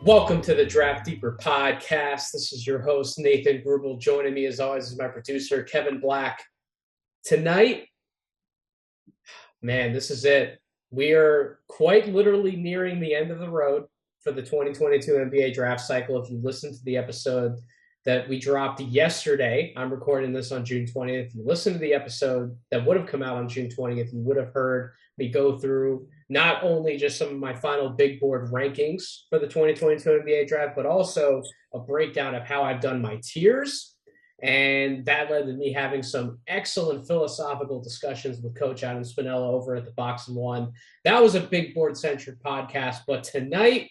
Welcome to the Draft Deeper podcast. This is your host, Nathan Grubel. Joining me, as always, is my producer, Kevin Black. Tonight, man, this is it. We are quite literally nearing the end of the road for the 2022 NBA draft cycle. If you listen to the episode that we dropped yesterday, I'm recording this on June 20th. If you listen to the episode that would have come out on June 20th, you would have heard me go through not only just some of my final big board rankings for the 2022 NBA draft, but also a breakdown of how I've done my tiers. And that led to me having some excellent philosophical discussions with Coach Adam Spinella over at the Box and One. That was a big board centric podcast, but tonight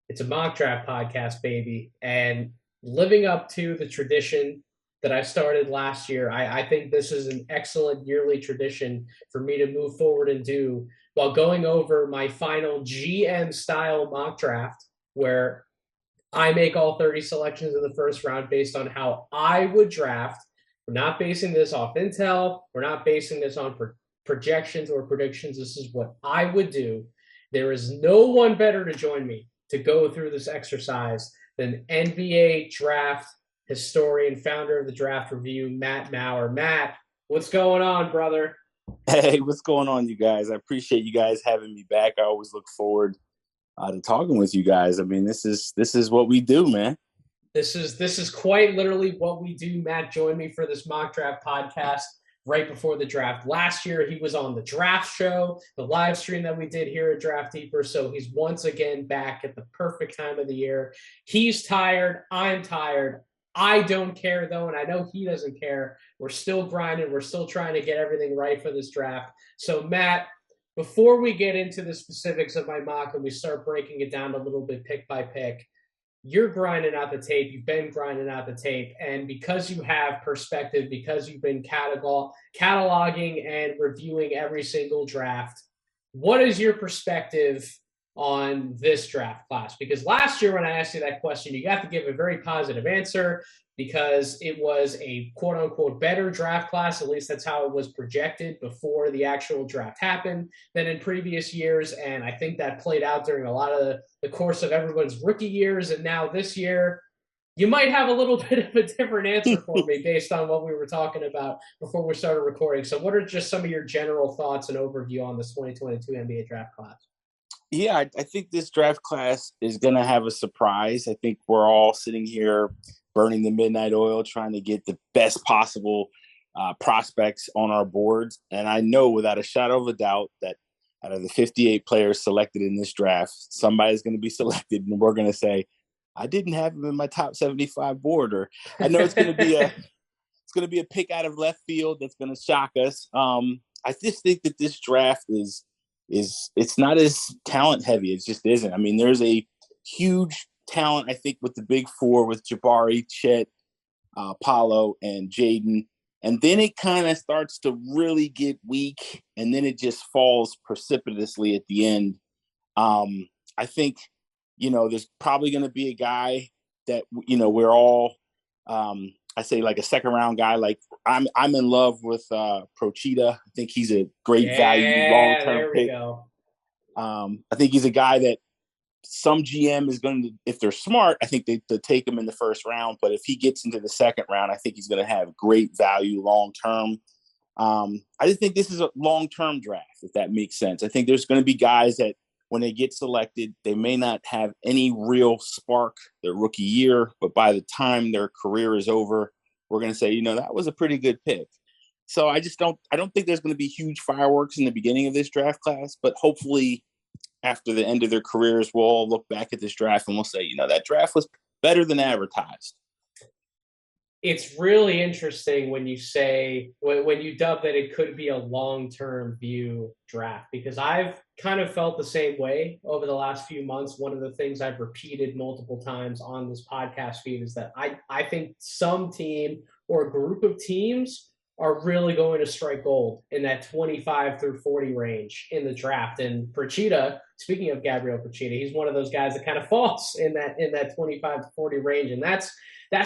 it's a mock draft podcast, baby. And living up to the tradition that I started last year, I think this is an excellent yearly tradition for me to move forward and do while going over my final GM style mock draft, where I make all 30 selections in the first round based on how I would draft. We're not basing this off intel. We're not basing this on projections or predictions. This is what I would do. There is no one better to join me to go through this exercise than NBA draft historian, founder of the Draft Review, Matt Maurer. Matt, what's going on, brother? Hey, what's going on, you guys? I appreciate you guys having me back. I always look forward to talking with you guys. I mean, this is what we do, man. This is quite literally what we do. Matt joined me for this mock draft podcast right before the draft. Last year, he was on the draft show, the live stream that we did here at Draft Deeper. So he's once again back at the perfect time of the year. He's tired. I'm tired. I don't care, though, and I know he doesn't care. We're still grinding. We're still trying to get everything right for this draft. So, Matt, before we get into the specifics of my mock and we start breaking it down a little bit pick by pick, you're grinding out the tape. You've been grinding out the tape. And because you have perspective, because you've been cataloging and reviewing every single draft, what is your perspective on this draft class? Because last year when I asked you that question, you got to give a very positive answer because it was a quote unquote better draft class. At least that's how it was projected before the actual draft happened than in previous years. And I think that played out during a lot of the course of everyone's rookie years. And now this year, you might have a little bit of a different answer for me based on what we were talking about before we started recording. So what are just some of your general thoughts and overview on this 2022 NBA draft class? Yeah, I think this draft class is going to have a surprise. I think we're all sitting here burning the midnight oil, trying to get the best possible prospects on our boards. And I know without a shadow of a doubt that out of the 58 players selected in this draft, somebody's going to be selected and we're going to say, I didn't have him in my top 75 board. Or I know it's going to be a pick out of left field that's going to shock us. I just think that this draft is it's not as talent heavy. It just isn't. I mean, there's a huge talent, I think, with the big four with Jabari, Chet, Paolo, and Jaden. And then it kind of starts to really get weak, and then it just falls precipitously at the end. I think, there's probably going to be a guy that, we're all, I say like a second round guy. Like I'm in love with Procida. I think he's a great value long-term pick. I think he's a guy that some GM is going to, if they're smart, I think they take him in the first round. But if he gets into the second round, I think he's going to have great value long-term. I just think this is a long-term draft, if that makes sense. I think there's going to be guys that when they get selected, they may not have any real spark their rookie year, but by the time their career is over, we're going to say, that was a pretty good pick. So I don't think there's going to be huge fireworks in the beginning of this draft class, but hopefully after the end of their careers, we'll all look back at this draft and we'll say, that draft was better than advertised. It's really interesting when you say, when you dub that it could be a long-term view draft, because I've kind of felt the same way over the last few months. One of the things I've repeated multiple times on this podcast feed is that I think some team or a group of teams are really going to strike gold in that 25 through 40 range in the draft. And Procida, speaking of Gabriel Procida, he's one of those guys that kind of falls in that 25 to 40 range. And that's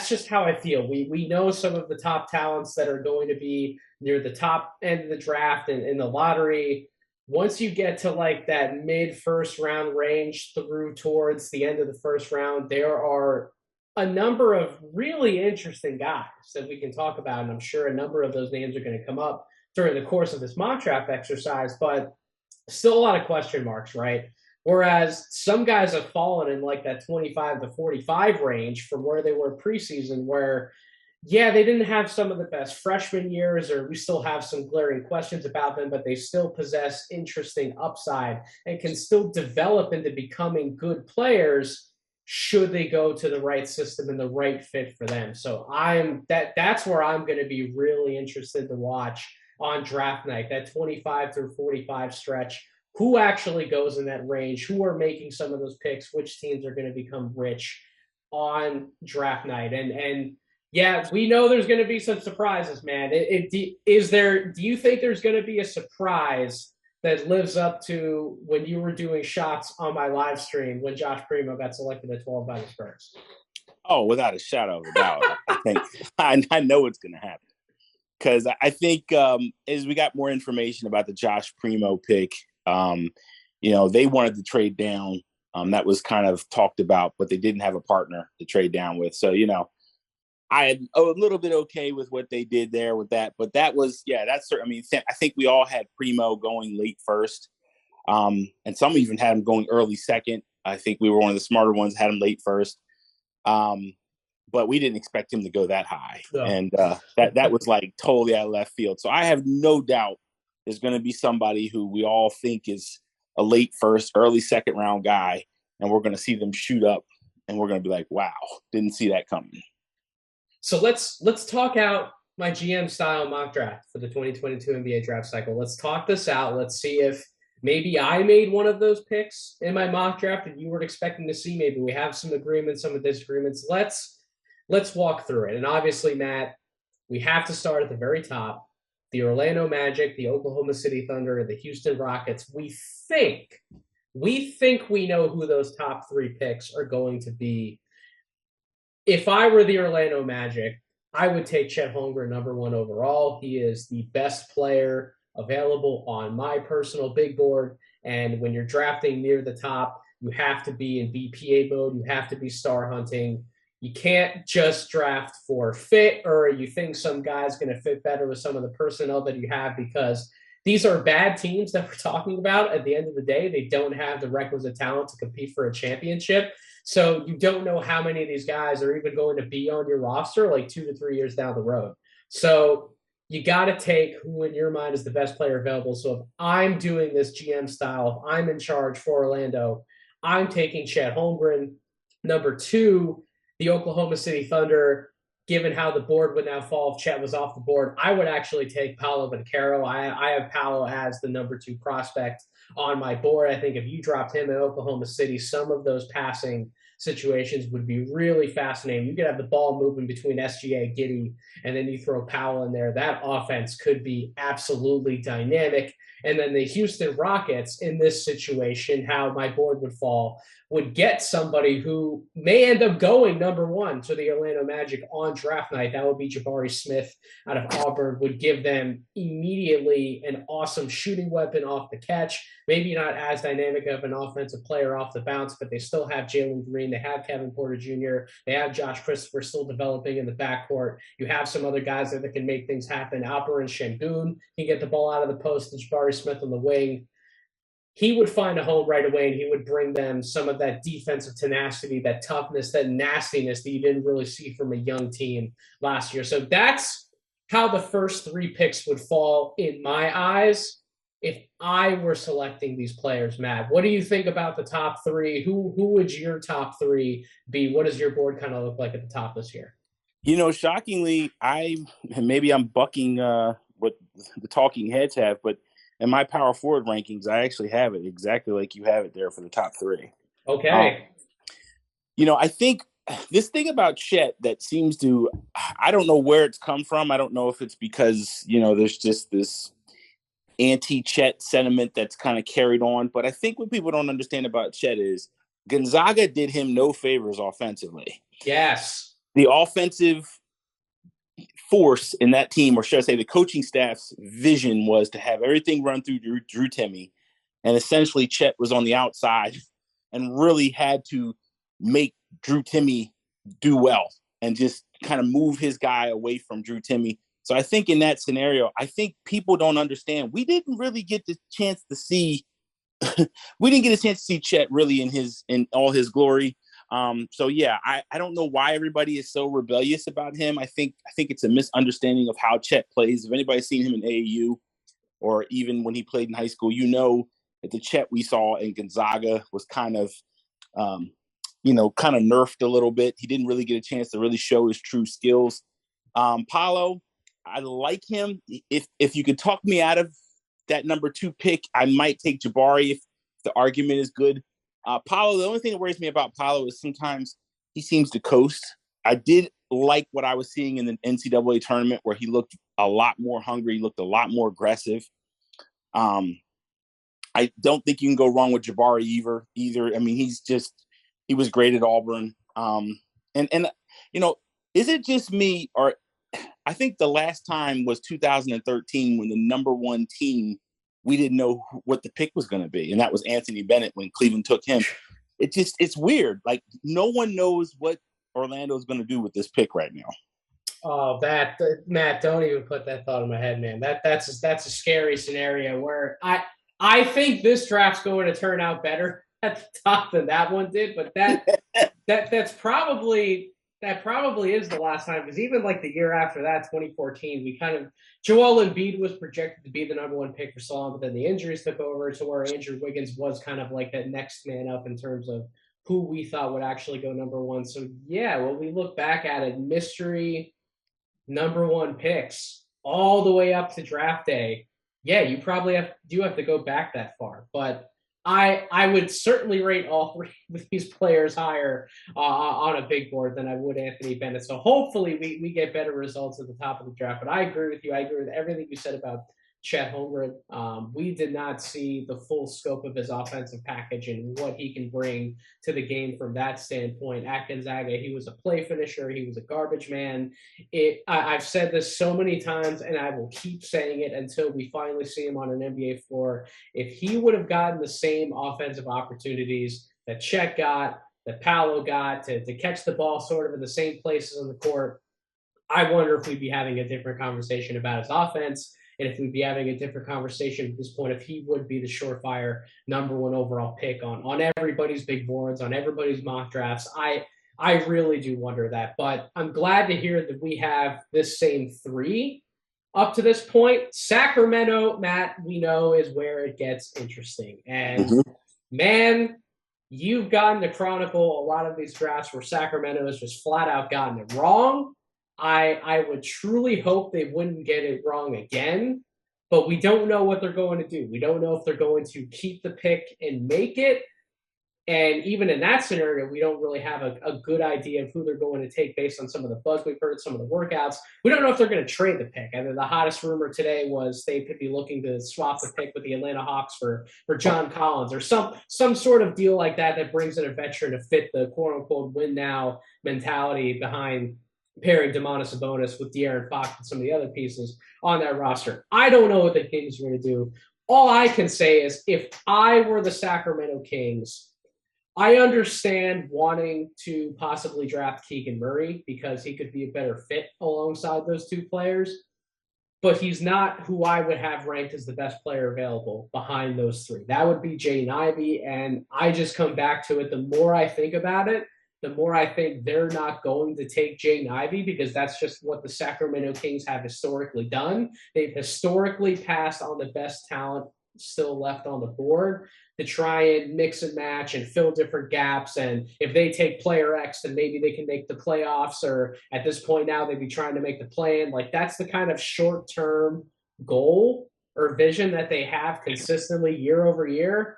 just how I feel. We know some of the top talents that are going to be near the top end of the draft and in the lottery. once you get to like that mid first round range through towards the end of the first round, there are a number of really interesting guys that we can talk about. And I'm sure a number of those names are going to come up during the course of this mock draft exercise, but still a lot of question marks, right? Whereas some guys have fallen in like that 25 to 45 range from where they were preseason, where yeah, they didn't have some of the best freshman years, or we still have some glaring questions about them, but they still possess interesting upside and can still develop into becoming good players should they go to the right system and the right fit for them. So that's where I'm going to be really interested to watch on draft night, that 25 through 45 stretch. Who actually goes in that range? Who are making some of those picks? Which teams are going to become rich on draft night? And yeah, we know there's going to be some surprises, man. Do you think there's going to be a surprise that lives up to when you were doing shots on my live stream when Josh Primo got selected at 12 by the Spurs? Oh, without a shadow of a doubt. I think I know it's going to happen. Because I think as we got more information about the Josh Primo pick, they wanted to trade down. That was kind of talked about, but they didn't have a partner to trade down with. So, I am a little bit okay with what they did there with that. But that was, I think we all had Primo going late first. And some even had him going early second. I think we were one of the smarter ones, had him late first. But we didn't expect him to go that high. No. And that was like totally out of left field. So I have no doubt there's going to be somebody who we all think is a late first, early second round guy. And we're going to see them shoot up and we're going to be like, wow, didn't see that coming. So let's talk out my GM style mock draft for the 2022 NBA draft cycle. Let's talk this out. Let's see if maybe I made one of those picks in my mock draft that you weren't expecting to see. Maybe we have some agreements, some of disagreements. Let's walk through it. And obviously, Matt, we have to start at the very top. The Orlando Magic, the Oklahoma City Thunder, and the Houston Rockets. We think we know who those top three picks are going to be. If I were the Orlando Magic, I would take Chet Holmgren number one overall. He is the best player available on my personal big board. And when you're drafting near the top, you have to be in BPA mode. You have to be star hunting. You can't just draft for fit, or you think some guy's going to fit better with some of the personnel that you have, because these are bad teams that we're talking about. At the end of the day, they don't have the requisite talent to compete for a championship. So you don't know how many of these guys are even going to be on your roster like 2 to 3 years down the road. So you got to take who in your mind is the best player available. So if I'm doing this GM style, if I'm in charge for Orlando, I'm taking Chet Holmgren. Number two, the Oklahoma City Thunder. Given how the board would now fall if Chet was off the board, I would actually take Paolo Banchero. I have Paolo as the number two prospect on my board. I think if you dropped him in Oklahoma City, some of those passing situations would be really fascinating. You could have the ball moving between SGA, Giddey, and then you throw Powell in there. That offense could be absolutely dynamic. And then the Houston Rockets in this situation, how my board would fall, would get somebody who may end up going number one to the Orlando Magic on draft night. That would be Jabari Smith out of Auburn, would give them immediately an awesome shooting weapon off the catch. Maybe not as dynamic of an offensive player off the bounce, but they still have Jalen Green. They have Kevin Porter Jr. They have Josh Christopher still developing in the backcourt. You have some other guys there that can make things happen. Alperen Sengun can get the ball out of the post, and Jabari Smith on the wing. He would find a home right away, and he would bring them some of that defensive tenacity, that toughness, that nastiness that you didn't really see from a young team last year. So that's how the first three picks would fall in my eyes if I were selecting these players. Matt, what do you think about the top three? Who would your top three be? What does your board kind of look like at the top this year? Shockingly, maybe I'm bucking what the talking heads have, but in my power forward rankings, I actually have it exactly like you have it there for the top three. Okay. I think this thing about Chet that seems to, I don't know where it's come from. I don't know if it's because, there's just this anti-Chet sentiment that's kind of carried on. But I think what people don't understand about Chet is Gonzaga did him no favors offensively. Yes. The offensive force in that team, or should I say the coaching staff's vision, was to have everything run through Drew Timme. And essentially Chet was on the outside and really had to make Drew Timme do well and just kind of move his guy away from Drew Timme. So I think in that scenario, I think people don't understand. We didn't really get the chance to see we didn't get a chance to see Chet really in all his glory. So yeah, I don't know why everybody is so rebellious about him. I think it's a misunderstanding of how Chet plays. If anybody's seen him in AAU or even when he played in high school, you know that the Chet we saw in Gonzaga was kind of nerfed a little bit. He didn't really get a chance to really show his true skills. Paolo, I like him. If you could talk me out of that number 2 pick, I might take Jabari if the argument is good. Paolo, the only thing that worries me about Paolo is sometimes he seems to coast. I did like what I was seeing in the NCAA tournament where he looked a lot more hungry, looked a lot more aggressive. I don't think you can go wrong with Jabari either. I mean, he was great at Auburn. And is it just me, or I think the last time was 2013 when the number 1 team, we didn't know what the pick was going to be. And that was Anthony Bennett when Cleveland took him. It's weird. Like, no one knows what Orlando's going to do with this pick right now. Oh, Matt, don't even put that thought in my head, man. That's a scary scenario where I think this draft's going to turn out better at the top than that one did, but that's probably is the last time, because even like the year after that, 2014, we kind of Joel Embiid was projected to be the number 1 pick for so long, but then the injuries took over to where Andrew Wiggins was kind of like that next man up in terms of who we thought would actually go number 1. So yeah, when we look back at it, mystery number 1 picks all the way up to draft day. Yeah, you probably have to go back that far, but I would certainly rate all 3 of these players higher on a big board than I would Anthony Bennett. So hopefully we get better results at the top of the draft. But I agree with you. I agree with everything you said about Chet Holmgren. We did not see the full scope of his offensive package and what he can bring to the game from that standpoint. At Gonzaga, he was a play finisher. He was a garbage man. I've said this so many times, and I will keep saying it until we finally see him on an NBA floor. If he would have gotten the same offensive opportunities that Chet got, that Paolo got, to catch the ball sort of in the same places on the court, I wonder if we'd be having a different conversation about his offense. And if we'd be having a different conversation at this point, if he would be the surefire number 1 overall pick on everybody's big boards, on everybody's mock drafts, I really do wonder that. But I'm glad to hear that we have this same 3 up to this point. Sacramento, Matt, we know is where it gets interesting. And man, you've gotten to chronicle a lot of these drafts where Sacramento has just flat out gotten it wrong. I would truly hope they wouldn't get it wrong again, but we don't know what they're going to do. We don't know if they're going to keep the pick and make it. And even in that scenario, we don't really have a good idea of who they're going to take based on some of the buzz we've heard, some of the workouts. We don't know if they're going to trade the pick. I mean, the hottest rumor today was they could be looking to swap the pick with the Atlanta Hawks for John Collins or some sort of deal like that brings in a veteran to fit the quote-unquote win-now mentality behind pairing Domantas Sabonis with De'Aaron Fox and some of the other pieces on that roster. I don't know what the Kings are going to do. All I can say is if I were the Sacramento Kings, I understand wanting to possibly draft Keegan Murray because he could be a better fit alongside those 2 players, but he's not who I would have ranked as the best player available behind those 3. That would be Jaden Ivey, and I just come back to it. The more I think about it, the more I think they're not going to take Jaden Ivey because that's just what the Sacramento Kings have historically done. They've historically passed on the best talent still left on the board to try and mix and match and fill different gaps. And if they take player X, then maybe they can make the playoffs, or at this point now they'd be trying to make the play-in. Like, that's the kind of short-term goal or vision that they have consistently year over year.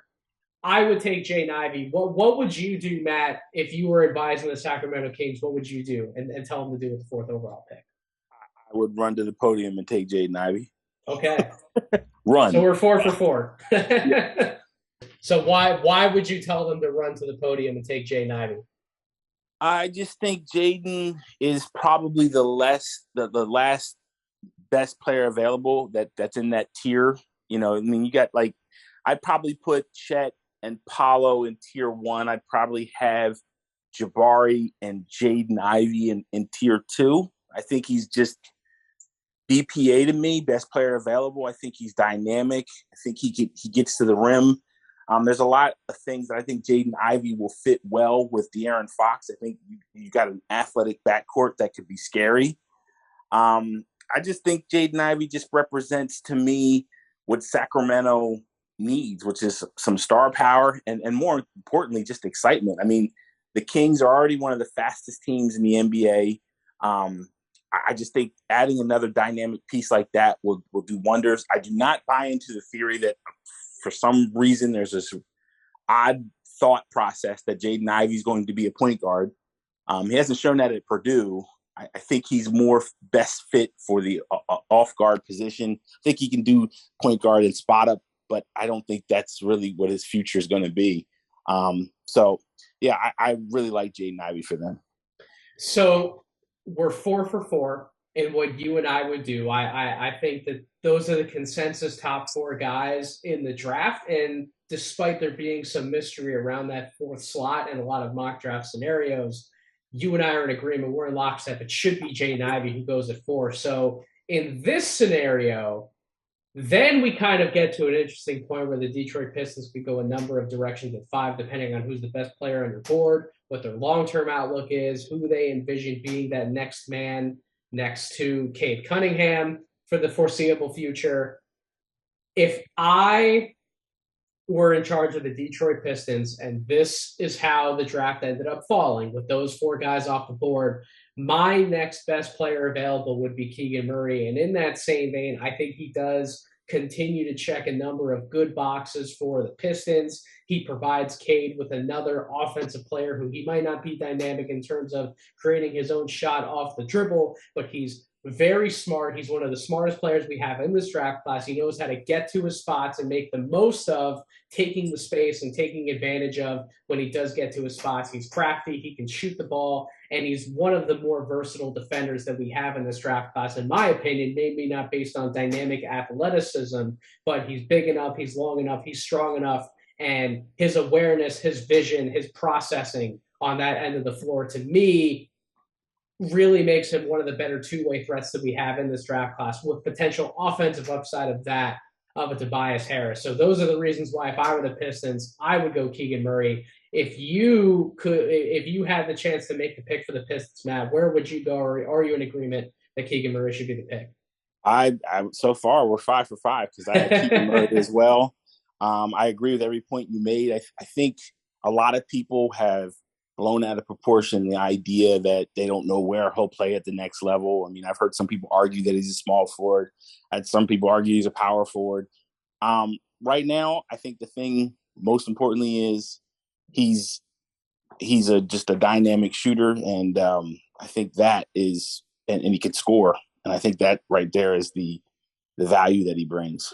I would take Jaden Ivey. What would you do, Matt, if you were advising the Sacramento Kings? What would you do and tell them to do with the 4th overall pick? I would run to the podium and take Jaden Ivey. Okay. Run. So we're 4 for 4. So why would you tell them to run to the podium and take Jaden Ivey? I just think Jaden is probably the last best player available that's in that tier. I mean, you got like I'd probably put Chet and Paolo in tier one. I'd probably have Jabari and Jaden Ivey in tier two. I think he's just BPA to me, best player available. I think he's dynamic. I think he gets to the rim. There's a lot of things that I think Jaden Ivey will fit well with De'Aaron Fox. I think you got an athletic backcourt that could be scary. I just think Jaden Ivey just represents to me what Sacramento needs, which is some star power and more importantly, just excitement. I mean, the Kings are already one of the fastest teams in the NBA. I just think adding another dynamic piece like that will do wonders. I do not buy into the theory that for some reason there's this odd thought process that Jaden Ivey is going to be a point guard. He hasn't shown that at Purdue. I think he's more best fit for the off guard position. I think he can do point guard and spot up, but I don't think that's really what his future is going to be. So, yeah, I really like Jaden Ivey for them. So we're 4 for 4 in what you and I would do. I think that those are the consensus top 4 guys in the draft. And despite there being some mystery around that 4th slot and a lot of mock draft scenarios, you and I are in agreement. We're in lockstep. It should be Jaden Ivey who goes at 4. So in this scenario, then we kind of get to an interesting point where the Detroit Pistons could go a number of directions at 5, depending on who's the best player on your board, what their long-term outlook is, who they envision being that next man next to Cade Cunningham for the foreseeable future. If I were in charge of the Detroit Pistons, and this is how the draft ended up falling with those 4 guys off the board, my next best player available would be Keegan Murray. And in that same vein, I think he does continue to check a number of good boxes for the Pistons. He provides Cade with another offensive player who he might not be dynamic in terms of creating his own shot off the dribble, but he's very smart. He's one of the smartest players we have in this draft class. He knows how to get to his spots and make the most of taking the space and taking advantage of when he does get to his spots. He's crafty. He can shoot the ball, and he's one of the more versatile defenders that we have in this draft class, in my opinion, maybe not based on dynamic athleticism, but he's big enough, he's long enough, he's strong enough, and his awareness, his vision, his processing on that end of the floor, to me, really makes him one of the better two-way threats that we have in this draft class, with potential offensive upside of that of a Tobias Harris. So those are the reasons why, if I were the Pistons, I would go Keegan Murray. If you had the chance to make the pick for the Pistons, Matt, where would you go? Or are you in agreement that Keegan Murray should be the pick? I so far we're 5 for 5 because I have Keegan Murray as well. I agree with every point you made. I think a lot of people have blown out of proportion the idea that they don't know where he'll play at the next level. I mean, I've heard some people argue that he's a small forward. I had some people argue he's a power forward. Right now, I think the thing most importantly is he's just a dynamic shooter, and I think that is, and he can score, and I think that right there is the value that he brings.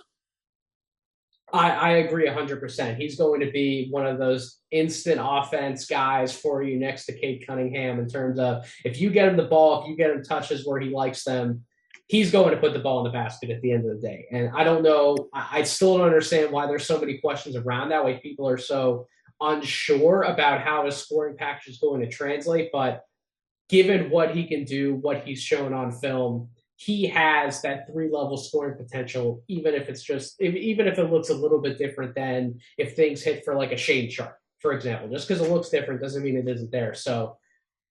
I agree 100%. He's going to be one of those instant offense guys for you next to Cade Cunningham, in terms of, if you get him the ball, if you get him touches where he likes them, he's going to put the ball in the basket at the end of the day. And I don't know, I still don't understand why there's so many questions around that, why people are so unsure about how his scoring package is going to translate. But given what he can do, what he's shown on film, he has that 3-level scoring potential, even if it looks a little bit different than if things hit for like a Shane Sharp, for example. Just because it looks different doesn't mean it isn't there. So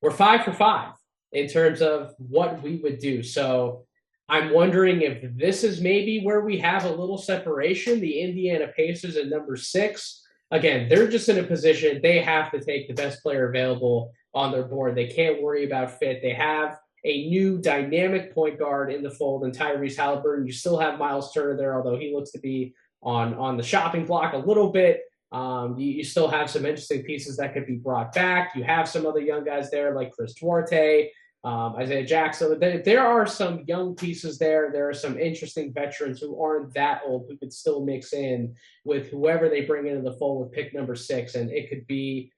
we're 5 for 5 in terms of what we would do. So I'm wondering if this is maybe where we have a little separation. The Indiana Pacers at number 6. Again, they're just in a position, they have to take the best player available on their board. They can't worry about fit. They have a new dynamic point guard in the fold in Tyrese Halliburton. You still have Miles Turner there, although he looks to be on the shopping block a little bit. You still have some interesting pieces that could be brought back. You have some other young guys there like Chris Duarte, Isaiah Jackson. There are some young pieces there. There are some interesting veterans who aren't that old who could still mix in with whoever they bring into the fold with pick number 6. And it could be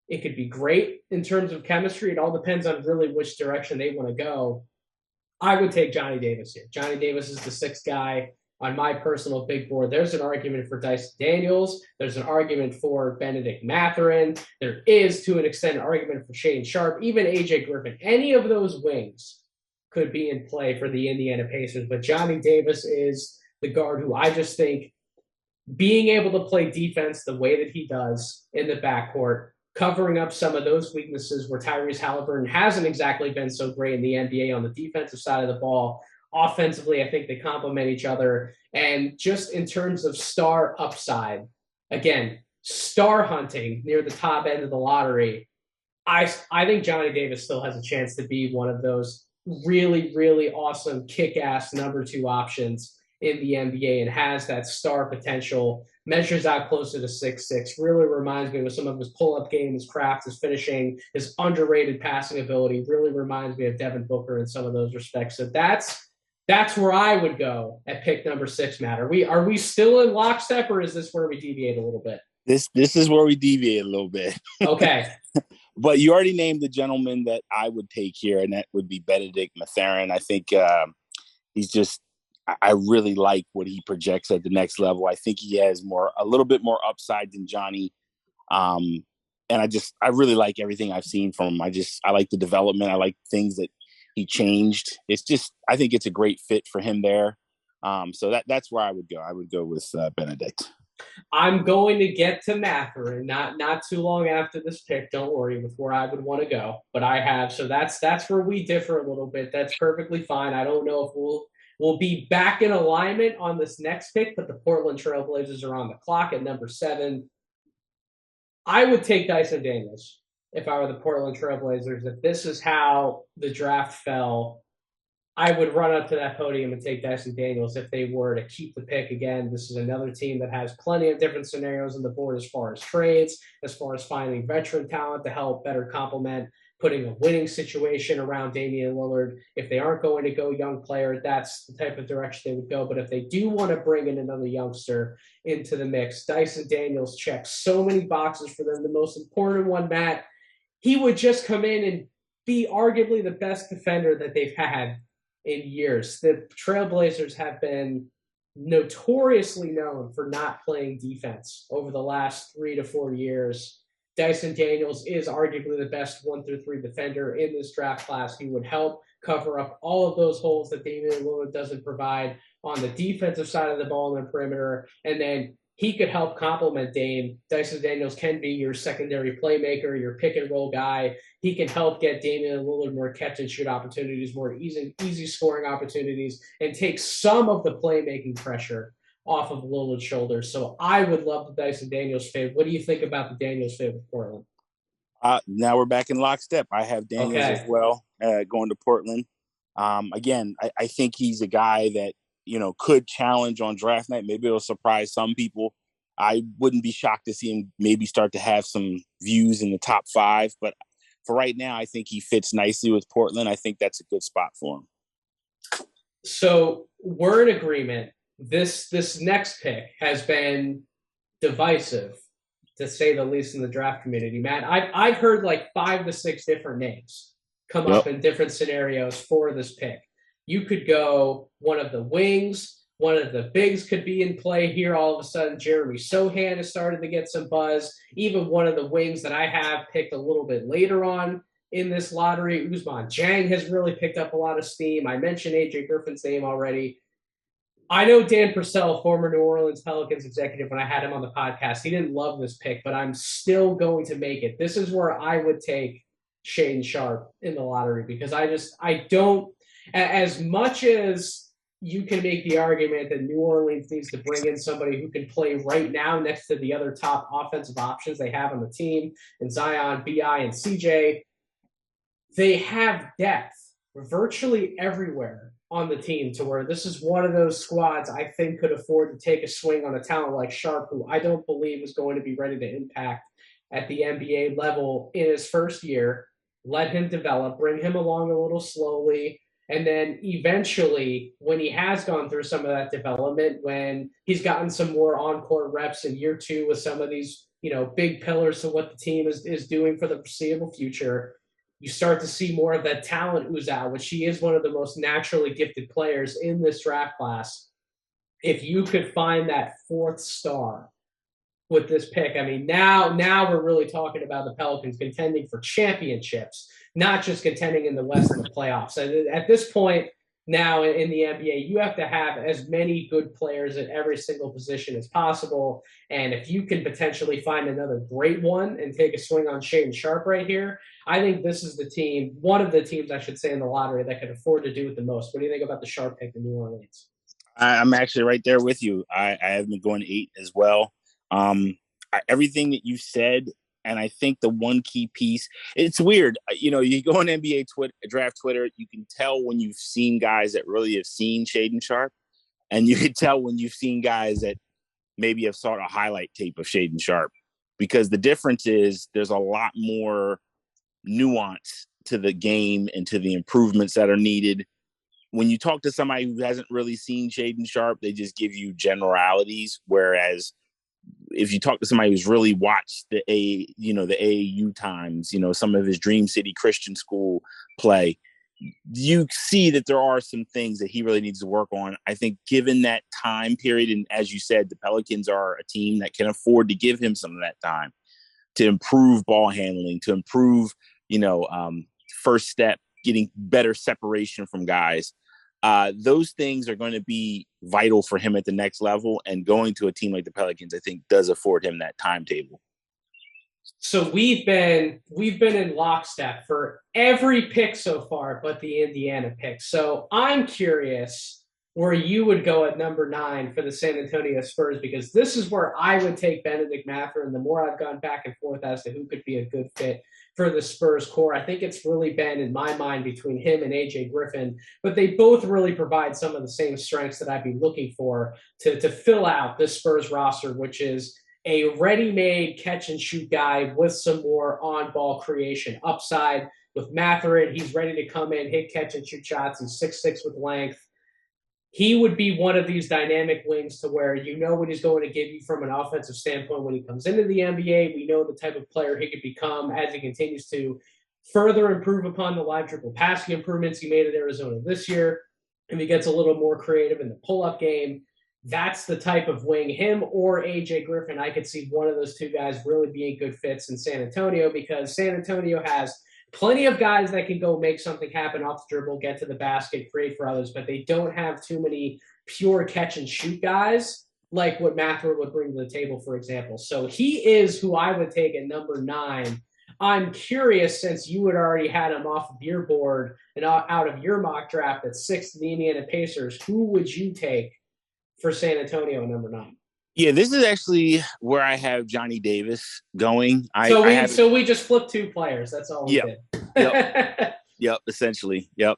It could be great in terms of chemistry. It all depends on really which direction they want to go. I would take Johnny Davis here. Johnny Davis is the sixth guy on my personal big board. There's an argument for Dyson Daniels. There's an argument for Benedict Mathurin. There is, to an extent, an argument for Shane Sharp, even AJ Griffin. Any of those wings could be in play for the Indiana Pacers. But Johnny Davis is the guard who I just think being able to play defense the way that he does in the backcourt, covering up some of those weaknesses where Tyrese Halliburton hasn't exactly been so great in the NBA on the defensive side of the ball. Offensively, I think they complement each other. And just in terms of star upside, again, star hunting near the top end of the lottery, I think Johnny Davis still has a chance to be one of those really, really awesome kick-ass number two options in the NBA and has that star potential, measures out closer to 6'6", really reminds me of some of his pull-up game, his craft, his finishing, his underrated passing ability, really reminds me of Devin Booker in some of those respects. So that's where I would go at pick number 6, Matt. Are we still in lockstep, or is this where we deviate a little bit? This is where we deviate a little bit. Okay. But you already named the gentleman that I would take here, and that would be Benedict Mathurin. I think he's just – I really like what he projects at the next level. I think he has a little bit more upside than Johnny. And I really like everything I've seen from him. I like the development. I like things that he changed. It's just, I think it's a great fit for him there. So that's where I would go. I would go with Benedict. I'm going to get to Mathurin not too long after this pick. Don't worry with where I would want to go, but I have. So that's where we differ a little bit. That's perfectly fine. I don't know if we'll be back in alignment on this next pick, but the Portland Trailblazers are on the clock at number 7. I would take Dyson Daniels if I were the Portland Trailblazers. If this is how the draft fell, I would run up to that podium and take Dyson Daniels if they were to keep the pick again. This is another team that has plenty of different scenarios on the board as far as trades, as far as finding veteran talent to help better complement putting a winning situation around Damian Lillard. If they aren't going to go young player, that's the type of direction they would go. But if they do want to bring in another youngster into the mix, Dyson Daniels checks so many boxes for them. The most important one, Matt, he would just come in and be arguably the best defender that they've had in years. The Trailblazers have been notoriously known for not playing defense over the last 3 to 4 years. Dyson Daniels is arguably the best 1 through 3 defender in this draft class. He would help cover up all of those holes that Damian Lillard doesn't provide on the defensive side of the ball in the perimeter. And then he could help complement Dame. Dyson Daniels can be your secondary playmaker, your pick and roll guy. He can help get Damian Lillard more catch and shoot opportunities, more easy scoring opportunities, and take some of the playmaking pressure off of Lillard's shoulders. So I would love the Dyson Daniels fade. What do you think about the Daniels fade with Portland? Now we're back in lockstep. I have Daniels as well going to Portland. Again, I think he's a guy that, could challenge on draft night. Maybe it'll surprise some people. I wouldn't be shocked to see him maybe start to have some views in the top 5. But for right now, I think he fits nicely with Portland. I think that's a good spot for him. So we're in agreement. This next pick has been divisive, to say the least, in the draft community. Matt, I've heard like 5 to 6 different names come up in different scenarios for this pick. You could go one of the wings, one of the bigs could be in play here. All of a sudden, Jeremy Sohan has started to get some buzz. Even one of the wings that I have picked a little bit later on in this lottery, Ousmane Dieng, has really picked up a lot of steam. I mentioned AJ Griffin's name already. I know Dan Purcell, former New Orleans Pelicans executive, when I had him on the podcast, he didn't love this pick, but I'm still going to make it. This is where I would take Shane Sharp in the lottery, because I don't, as much as you can make the argument that New Orleans needs to bring in somebody who can play right now next to the other top offensive options they have on the team, and Zion, B.I., and C.J., they have depth virtually everywhere on the team, to where this is one of those squads I think could afford to take a swing on a talent like Sharp, who I don't believe is going to be ready to impact at the NBA level in his first year. Let him develop, bring him along a little slowly. And then eventually, when he has gone through some of that development, when he's gotten some more on-court reps in year 2 with some of these, big pillars to what the team is doing for the foreseeable future, you start to see more of that talent ooze out, which he is one of the most naturally gifted players in this draft class. If you could find that fourth star with this pick, I mean, now we're really talking about the Pelicans contending for championships, not just contending in the West in the playoffs. At this point now in the NBA, you have to have as many good players at every single position as possible. And if you can potentially find another great one and take a swing on Shaedon Sharpe right here, I think this is the team, one of the teams I should say in the lottery that can afford to do it the most. What do you think about the Sharpe pick in New Orleans? I'm actually right there with you. I have been going 8 as well. Everything that you said, and I think the one key piece, it's weird. You go on NBA draft Twitter, you can tell when you've seen guys that really have seen Shaedon Sharpe, and you can tell when you've seen guys that maybe have saw a highlight tape of Shaedon Sharpe, because the difference is there's a lot more nuance to the game and to the improvements that are needed. When you talk to somebody who hasn't really seen Shaedon Sharpe, they just give you generalities. Whereas if you talk to somebody who's really watched the AAU times, some of his Dream City Christian School play, you see that there are some things that he really needs to work on. I think given that time period, and as you said, the Pelicans are a team that can afford to give him some of that time to improve ball handling, to improve, first step, getting better separation from guys. Those things are going to be vital for him at the next level, and going to a team like the Pelicans, I think, does afford him that timetable. So we've been in lockstep for every pick so far, but the Indiana pick. So I'm curious where you would go at number 9 for the San Antonio Spurs, because this is where I would take Bennedict Mathurin. The more I've gone back and forth as to who could be a good fit for the Spurs core, I think it's really been, in my mind, between him and AJ Griffin, but they both really provide some of the same strengths that I'd be looking for to fill out this Spurs roster, which is a ready-made catch-and-shoot guy with some more on-ball creation upside. With Mathurin, he's ready to come in, hit catch-and-shoot shots. He's 6'6" with length. He would be one of these dynamic wings to where you know what he's going to give you from an offensive standpoint when he comes into the NBA. We know the type of player he could become as he continues to further improve upon the live dribble passing improvements he made at Arizona this year. And he gets a little more creative in the pull-up game. That's the type of wing, him or AJ Griffin. I could see one of those two guys really being good fits in San Antonio, because San Antonio has plenty of guys that can go make something happen off the dribble, get to the basket, create for others, but they don't have too many pure catch and shoot guys like what Mathurin would bring to the table, for example. So he is who I would take at number 9. I'm curious, since you had already had him off of your board and out of your mock draft at 6th, the Indiana Pacers, who would you take for San Antonio at number 9? Yeah, this is actually where I have Johnny Davis going. So we just flipped 2 players. That's all we did. Yep, essentially. Yep.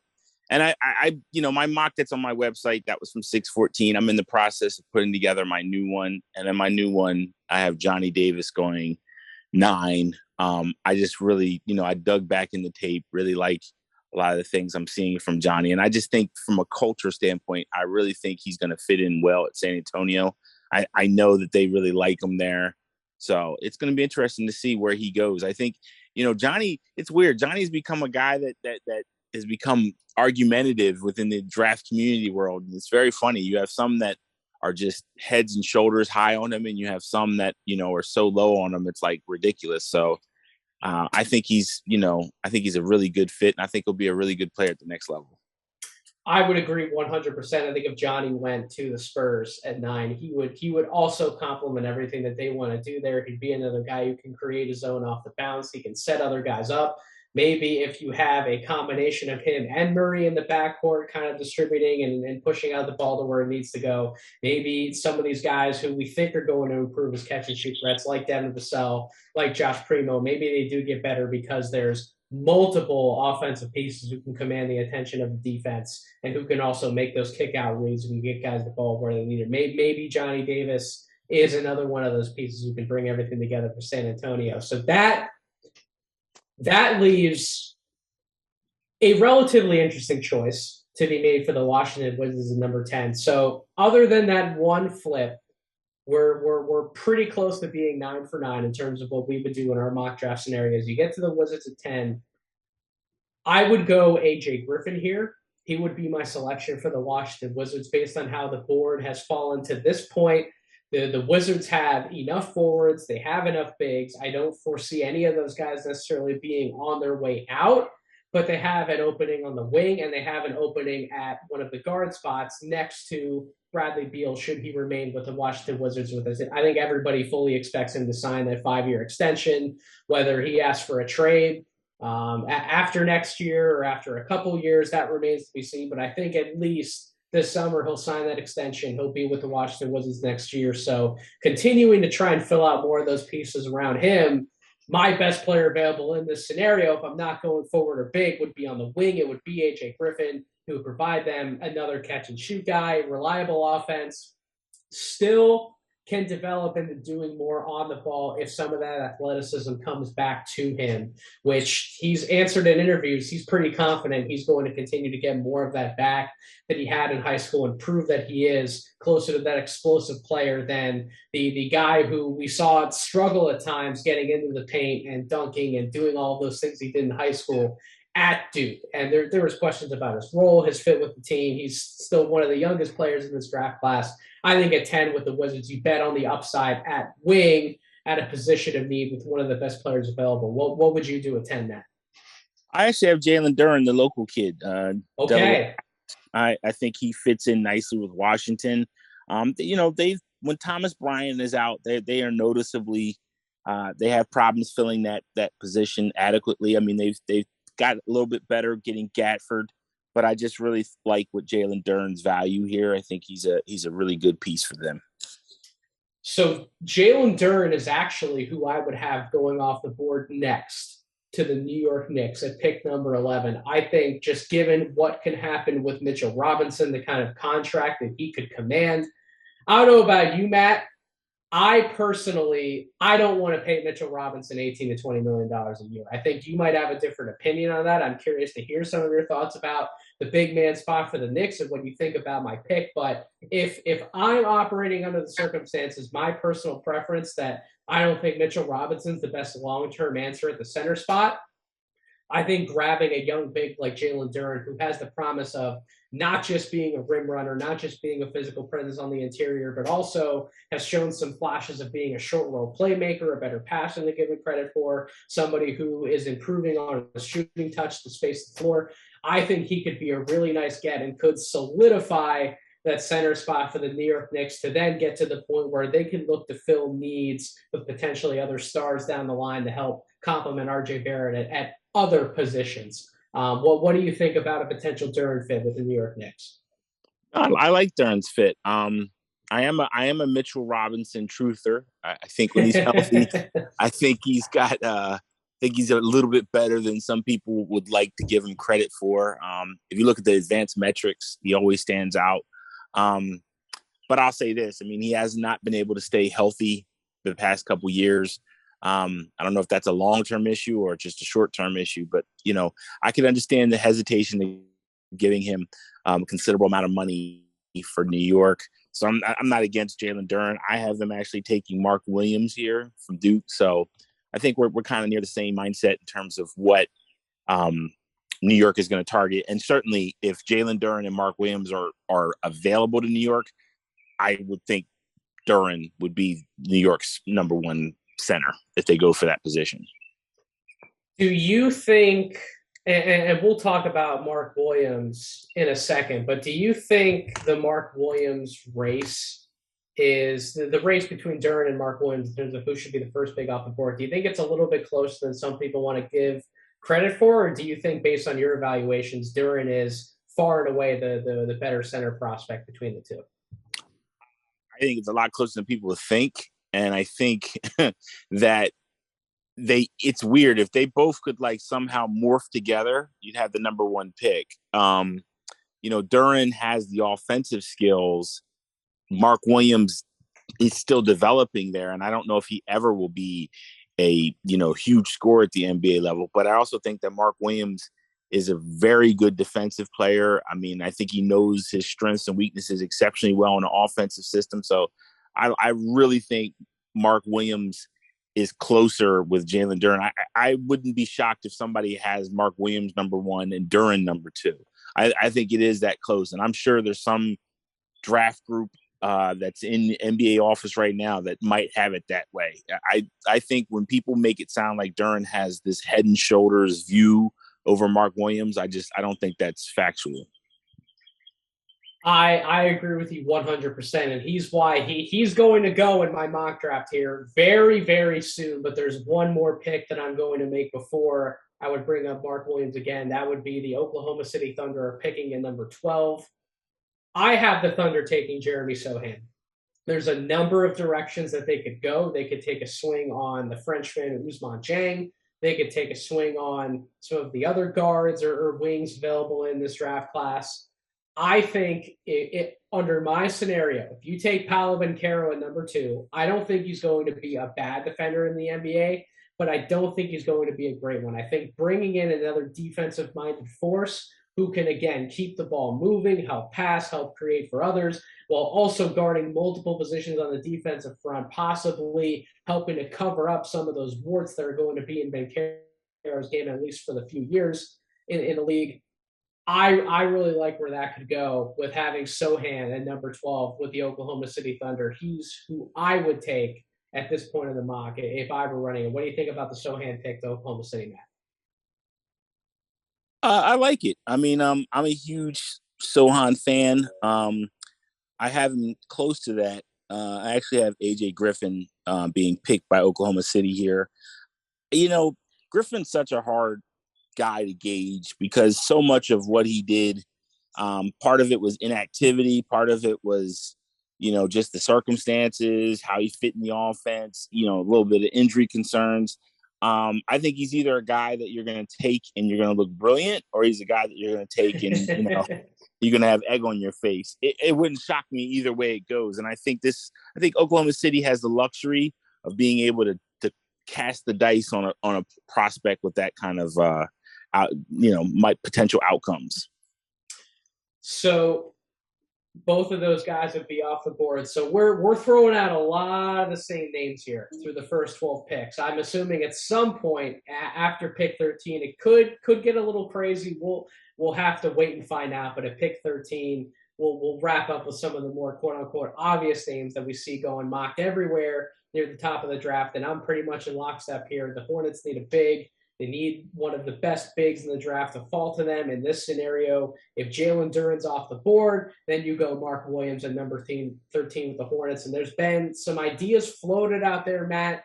And I my mock that's on my website, that was from 614. I'm in the process of putting together my new one. And then my new one, I have Johnny Davis going 9. I just really, I dug back in the tape, really like a lot of the things I'm seeing from Johnny. And I just think from a culture standpoint, I really think he's going to fit in well at San Antonio. I know that they really like him there. So it's going to be interesting to see where he goes. I think, Johnny, it's weird. Johnny's become a guy that has become argumentative within the draft community world. And it's very funny. You have some that are just heads and shoulders high on him, and you have some that, are so low on him, it's like ridiculous. So I think he's a really good fit, and I think he'll be a really good player at the next level. I would agree 100%. I think if Johnny went to the Spurs at 9, he would also complement everything that they want to do there. He'd be another guy who can create his own off the bounce. He can set other guys up. Maybe if you have a combination of him and Murray in the backcourt kind of distributing and pushing out the ball to where it needs to go, maybe some of these guys who we think are going to improve his catch and shoot threats, like Devin Vassell, like Josh Primo, maybe they do get better because there's multiple offensive pieces who can command the attention of the defense and who can also make those kick-out reads and get guys the ball where they need it. Maybe Johnny Davis is another one of those pieces who can bring everything together for San Antonio. So that leaves a relatively interesting choice to be made for the Washington Wizards at number 10. So other than that one flip, we're pretty close to being 9 for 9 in terms of what we would do in our mock draft scenarios. You get to the Wizards at 10. I would go AJ Griffin here. He would be my selection for the Washington Wizards based on how the board has fallen to this point. The Wizards have enough forwards. They have enough bigs. I don't foresee any of those guys necessarily being on their way out, but they have an opening on the wing and they have an opening at one of the guard spots next to Bradley Beal should he remain with the Washington Wizards with us. I think everybody fully expects him to sign that 5-year extension, whether he asks for a trade after next year or after a couple years, that remains to be seen. But I think at least this summer he'll sign that extension. He'll be with the Washington Wizards next year. So continuing to try and fill out more of those pieces around him. My best player available in this scenario, if I'm not going forward or big, would be on the wing. It would be AJ Griffin, who would provide them another catch and shoot guy, reliable offense, still can develop into doing more on the ball if some of that athleticism comes back to him, which he's answered in interviews. He's pretty confident he's going to continue to get more of that back that he had in high school and prove that he is closer to that explosive player than the guy who we saw struggle at times getting into the paint and dunking and doing all those things he did in high school at Duke. And there was questions about his role, his fit with the team. He's still one of the youngest players in this draft class. I think at 10 with the Wizards, you bet on the upside at wing at a position of need with one of the best players available. What would you do at 10 now? I actually have Jalen Duren, the local kid. Okay. I think he fits in nicely with Washington. When Thomas Bryant is out, they are noticeably they have problems filling that position adequately. I mean, they've got a little bit better getting Gatford, but I just really like what Jalen Duren's value here. I think he's a really good piece for them. So Jalen Duren is actually who I would have going off the board next to the New York Knicks at pick number 11. I think just given what can happen with Mitchell Robinson, the kind of contract that he could command. I don't know about you, Matt. I don't want to pay Mitchell Robinson $18 to $20 million a year. I think you might have a different opinion on that. I'm curious to hear some of your thoughts about the big man spot for the Knicks and what you think about my pick. But if I'm operating under the circumstances, my personal preference that I don't think Mitchell Robinson's the best long-term answer at the center spot, I think grabbing a young big like Jalen Duren, who has the promise of not just being a rim runner, not just being a physical presence on the interior, but also has shown some flashes of being a short roll playmaker, a better passer than given credit for, somebody who is improving on a shooting touch to space the floor. I think he could be a really nice get and could solidify that center spot for the New York Knicks to then get to the point where they can look to fill needs with potentially other stars down the line to help complement RJ Barrett at other positions. What do you think about a potential Duren fit with the New York Knicks? I like Duren's fit. I am a Mitchell Robinson truther. I think when he's healthy, I think he's got. I think he's a little bit better than some people would like to give him credit for. If you look at the advanced metrics, he always stands out. But I'll say this: I mean, he has not been able to stay healthy the past couple years. I don't know if that's a long-term issue or just a short-term issue, but, I can understand the hesitation of giving him a considerable amount of money for New York. So I'm not against Jalen Duren. I have them actually taking Mark Williams here from Duke. So I think we're kind of near the same mindset in terms of what New York is going to target. And certainly if Jalen Duren and Mark Williams are available to New York, I would think Duren would be New York's number one center if they go for that position. Do you think, and we'll talk about Mark Williams in a second, but do you think the Mark Williams race is the race between Duren and Mark Williams in terms of who should be the first big off the board? Do you think it's a little bit closer than some people want to give credit for, or do you think based on your evaluations, Duren is far and away the better center prospect between the two? I think it's a lot closer than people would think. And I think that it's weird if they both could somehow morph together, you'd have the number one pick. Duren has the offensive skills. Mark Williams is still developing there. And I don't know if he ever will be a, huge scorer at the NBA level, but I also think that Mark Williams is a very good defensive player. I mean, I think he knows his strengths and weaknesses exceptionally well in the offensive system. So I really think Mark Williams is closer with Jalen Duren. I wouldn't be shocked if somebody has Mark Williams number one and Duren number two. I think it is that close. And I'm sure there's some draft group that's in the NBA office right now that might have it that way. I think when people make it sound like Duren has this head and shoulders view over Mark Williams, I don't think that's factual. I agree with you 100%, and he's why he's going to go in my mock draft here very, very soon. But there's one more pick that I'm going to make before I would bring up Mark Williams again. That would be the Oklahoma City Thunder picking in number 12. I have the Thunder taking Jeremy Sohan. There's a number of directions that they could go. They could take a swing on the Frenchman Ousmane Dieng. They could take a swing on some of the other guards or wings available in this draft class. I think under my scenario, if you take Paolo Banchero at number 2, I don't think he's going to be a bad defender in the NBA, but I don't think he's going to be a great one. I think bringing in another defensive-minded force who can, again, keep the ball moving, help pass, help create for others, while also guarding multiple positions on the defensive front, possibly helping to cover up some of those warts that are going to be in Banchero's game, at least for the few years in the league. I really like where that could go with having Sohan at number 12 with the Oklahoma City Thunder. He's who I would take at this point in the mock if I were running it. What do you think about the Sohan pick to Oklahoma City, Matt? I like it. I mean, I'm a huge Sohan fan. I have him close to that. I actually have AJ Griffin being picked by Oklahoma City here. You know, Griffin's such a hard guy to gauge because so much of what he did, part of it was inactivity, part of it was, just the circumstances, how he fit in the offense, a little bit of injury concerns. I think he's either a guy that you're going to take and you're going to look brilliant, or he's a guy that you're going to take and you're going to have egg on your face. It wouldn't shock me either way it goes. And I think Oklahoma City has the luxury of being able to cast the dice on a prospect with that kind of potential outcomes. So both of those guys would be off the board. So we're throwing out a lot of the same names here through the first 12 picks. I'm assuming at some point after pick 13, it could get a little crazy. We'll have to wait and find out. But at pick 13, we'll wrap up with some of the more quote unquote obvious names that we see going mocked everywhere near the top of the draft. And I'm pretty much in lockstep here. The Hornets need a big. They need one of the best bigs in the draft to fall to them. In this scenario, if Jalen Duren's off the board, then you go Mark Williams at number 13 with the Hornets. And there's been some ideas floated out there, Matt.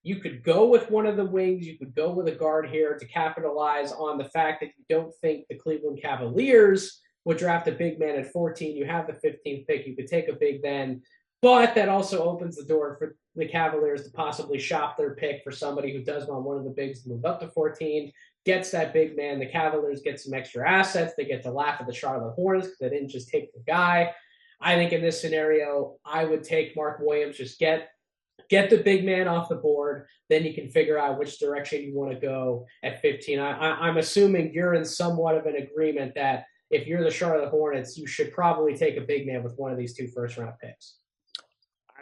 You could go with one of the wings. You could go with a guard here to capitalize on the fact that you don't think the Cleveland Cavaliers would draft a big man at 14. You have the 15th pick. You could take a big then. But that also opens the door for the Cavaliers to possibly shop their pick for somebody who does want one of the bigs to move up to 14, gets that big man. The Cavaliers get some extra assets. They get to laugh at the Charlotte Hornets because they didn't just take the guy. I think in this scenario, I would take Mark Williams, just get the big man off the board. Then you can figure out which direction you want to go at 15. I'm assuming you're in somewhat of an agreement that if you're the Charlotte Hornets, you should probably take a big man with one of these 2 first-round picks.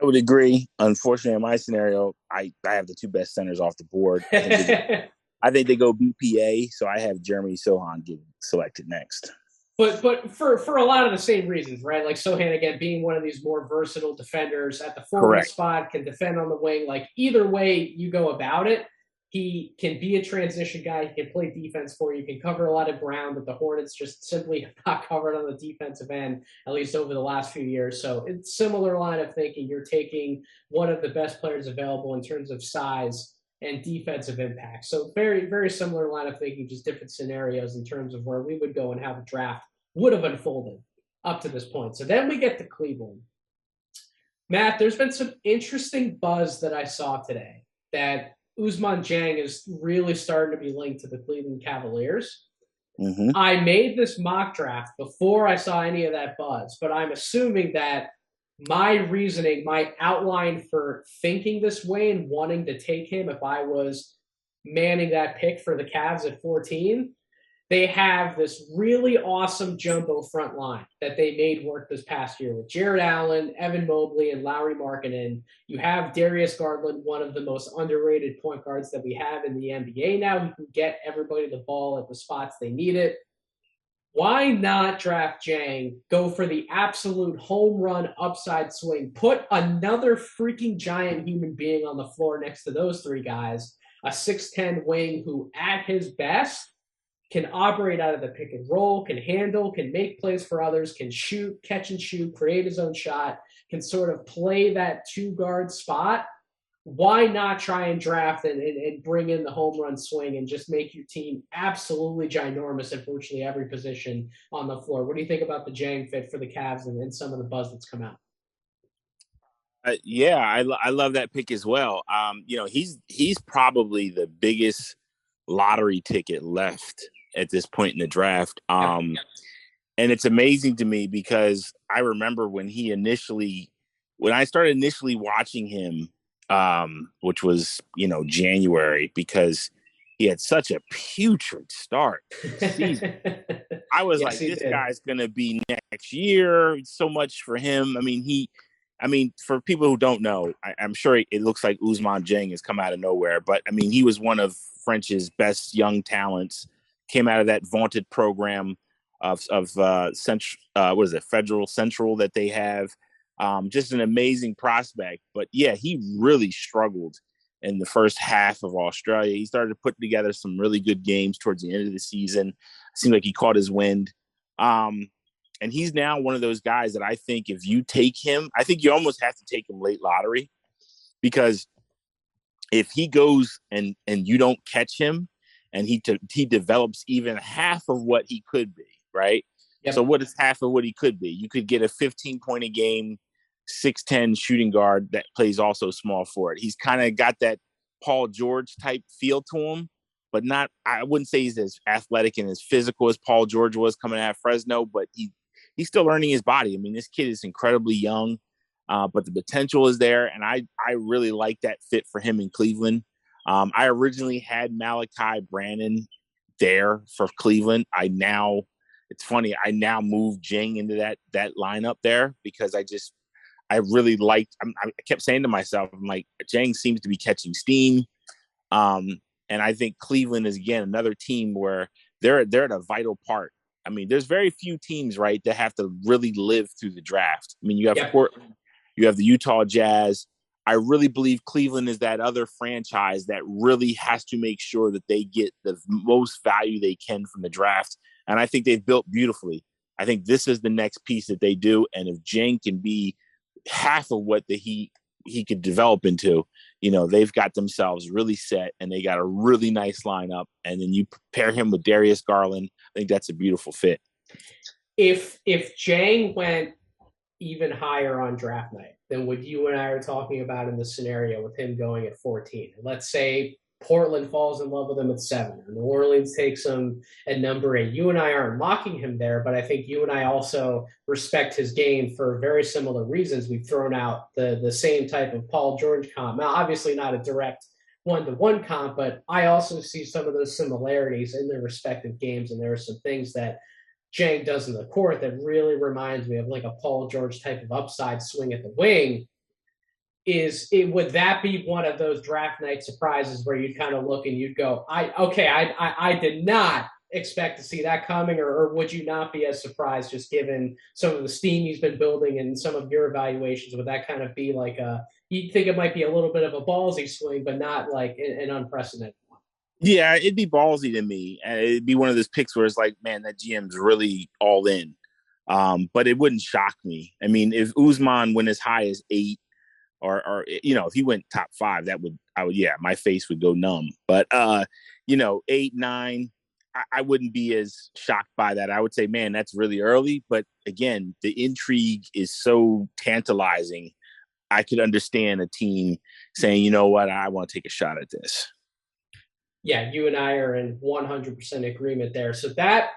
I would agree. Unfortunately, in my scenario, I have the 2 best centers off the board. I think they go BPA, so I have Jeremy Sohan getting selected next. But for a lot of the same reasons, right? Like Sohan, again, being one of these more versatile defenders at the forward spot, can defend on the wing. Like either way you go about it, he can be a transition guy. He can play defense for you. He can cover a lot of ground that the Hornets just simply have not covered on the defensive end, at least over the last few years. So it's similar line of thinking. You're taking one of the best players available in terms of size and defensive impact. So very, very similar line of thinking, just different scenarios in terms of where we would go and how the draft would have unfolded up to this point. So then we get to Cleveland. Matt, there's been some interesting buzz that I saw today that Ousmane Dieng is really starting to be linked to the Cleveland Cavaliers. Mm-hmm. I made this mock draft before I saw any of that buzz, but I'm assuming that my reasoning, my outline for thinking this way and wanting to take him if I was manning that pick for the Cavs at 14 they have this really awesome jumbo front line that they made work this past year with Jared Allen, Evan Mobley, and Lauri Markkanen. You have Darius Garland, one of the most underrated point guards that we have in the NBA now, who can get everybody the ball at the spots they need it. Why not draft Jang, go for the absolute home run upside swing, put another freaking giant human being on the floor next to those three guys, a 6'10 wing who, at his best, can operate out of the pick and roll, can handle, can make plays for others, can shoot, catch and shoot, create his own shot, can sort of play that two guard spot. Why not try and draft and bring in the home run swing and just make your team absolutely ginormous at virtually every position on the floor? What do you think about the Jang fit for the Cavs and some of the buzz that's come out? Yeah, I love that pick as well. He's probably the biggest lottery ticket left at this point in the draft. And it's amazing to me because I remember when I started initially watching him, which was, January, because he had such a putrid start to the season. I was yes, like, this guy's going to be next year. So much for him. For people who don't know, I'm sure it looks like Ousmane Dieng has come out of nowhere. But, he was one of French's best young talents, came out of that vaunted program of Federal Central that they have. Just an amazing prospect. But, yeah, he really struggled in the first half of Australia. He started putting together some really good games towards the end of the season. It seemed like he caught his wind. And he's now one of those guys that I think if you take him, I think you almost have to take him late lottery, because if he goes and you don't catch him and he develops even half of what he could be, right? Yep. So what is half of what he could be? You could get a 15-point a game, 6'10" shooting guard that plays also small forward. He's kind of got that Paul George type feel to him, but not, I wouldn't say he's as athletic and as physical as Paul George was coming out of Fresno, but he's still learning his body. This kid is incredibly young, but the potential is there, and I really like that fit for him in Cleveland. I originally had Malachi Brannon there for Cleveland. It's funny, I now moved Jing into that lineup there because I really liked. I kept saying to myself, I'm like, Jang seems to be catching steam, and I think Cleveland is again another team where they're at a vital part. There's very few teams, right, that have to really live through the draft. You have Portland, you have the Utah Jazz. I really believe Cleveland is that other franchise that really has to make sure that they get the most value they can from the draft. And I think they've built beautifully. I think this is the next piece that they do. And if Jang can be half of what he could develop into, they've got themselves really set, and they got a really nice lineup. And then you pair him with Darius Garland. I think that's a beautiful fit. If Jang went even higher on draft night than what you and I are talking about in the scenario with him going at 14, let's say Portland falls in love with him at 7, or New Orleans takes him at number 8. You and I aren't mocking him there, but I think you and I also respect his game for very similar reasons. We've thrown out the same type of Paul George comp. Now, obviously not a direct one-to-one comp, but I also see some of those similarities in their respective games, and there are some things that Jang does in the court that really reminds me of like a Paul George type of upside swing at the wing. Would that be one of those draft night surprises where you'd kind of look and you'd go, I did not expect to see that coming, or would you not be as surprised just given some of the steam he's been building and some of your evaluations? Would that kind of be like you'd think it might be a little bit of a ballsy swing, but not like an unprecedented one? Yeah, it'd be ballsy to me. And it'd be one of those picks where it's like, man, that GM's really all in. But it wouldn't shock me. If Ousmane went as high as 8, or if he went top 5, my face would go numb. But 8, 9, I wouldn't be as shocked by that. I would say, man, that's really early. But again, the intrigue is so tantalizing. I could understand a team saying, you know what, I want to take a shot at this. Yeah, you and I are in 100% agreement there. So that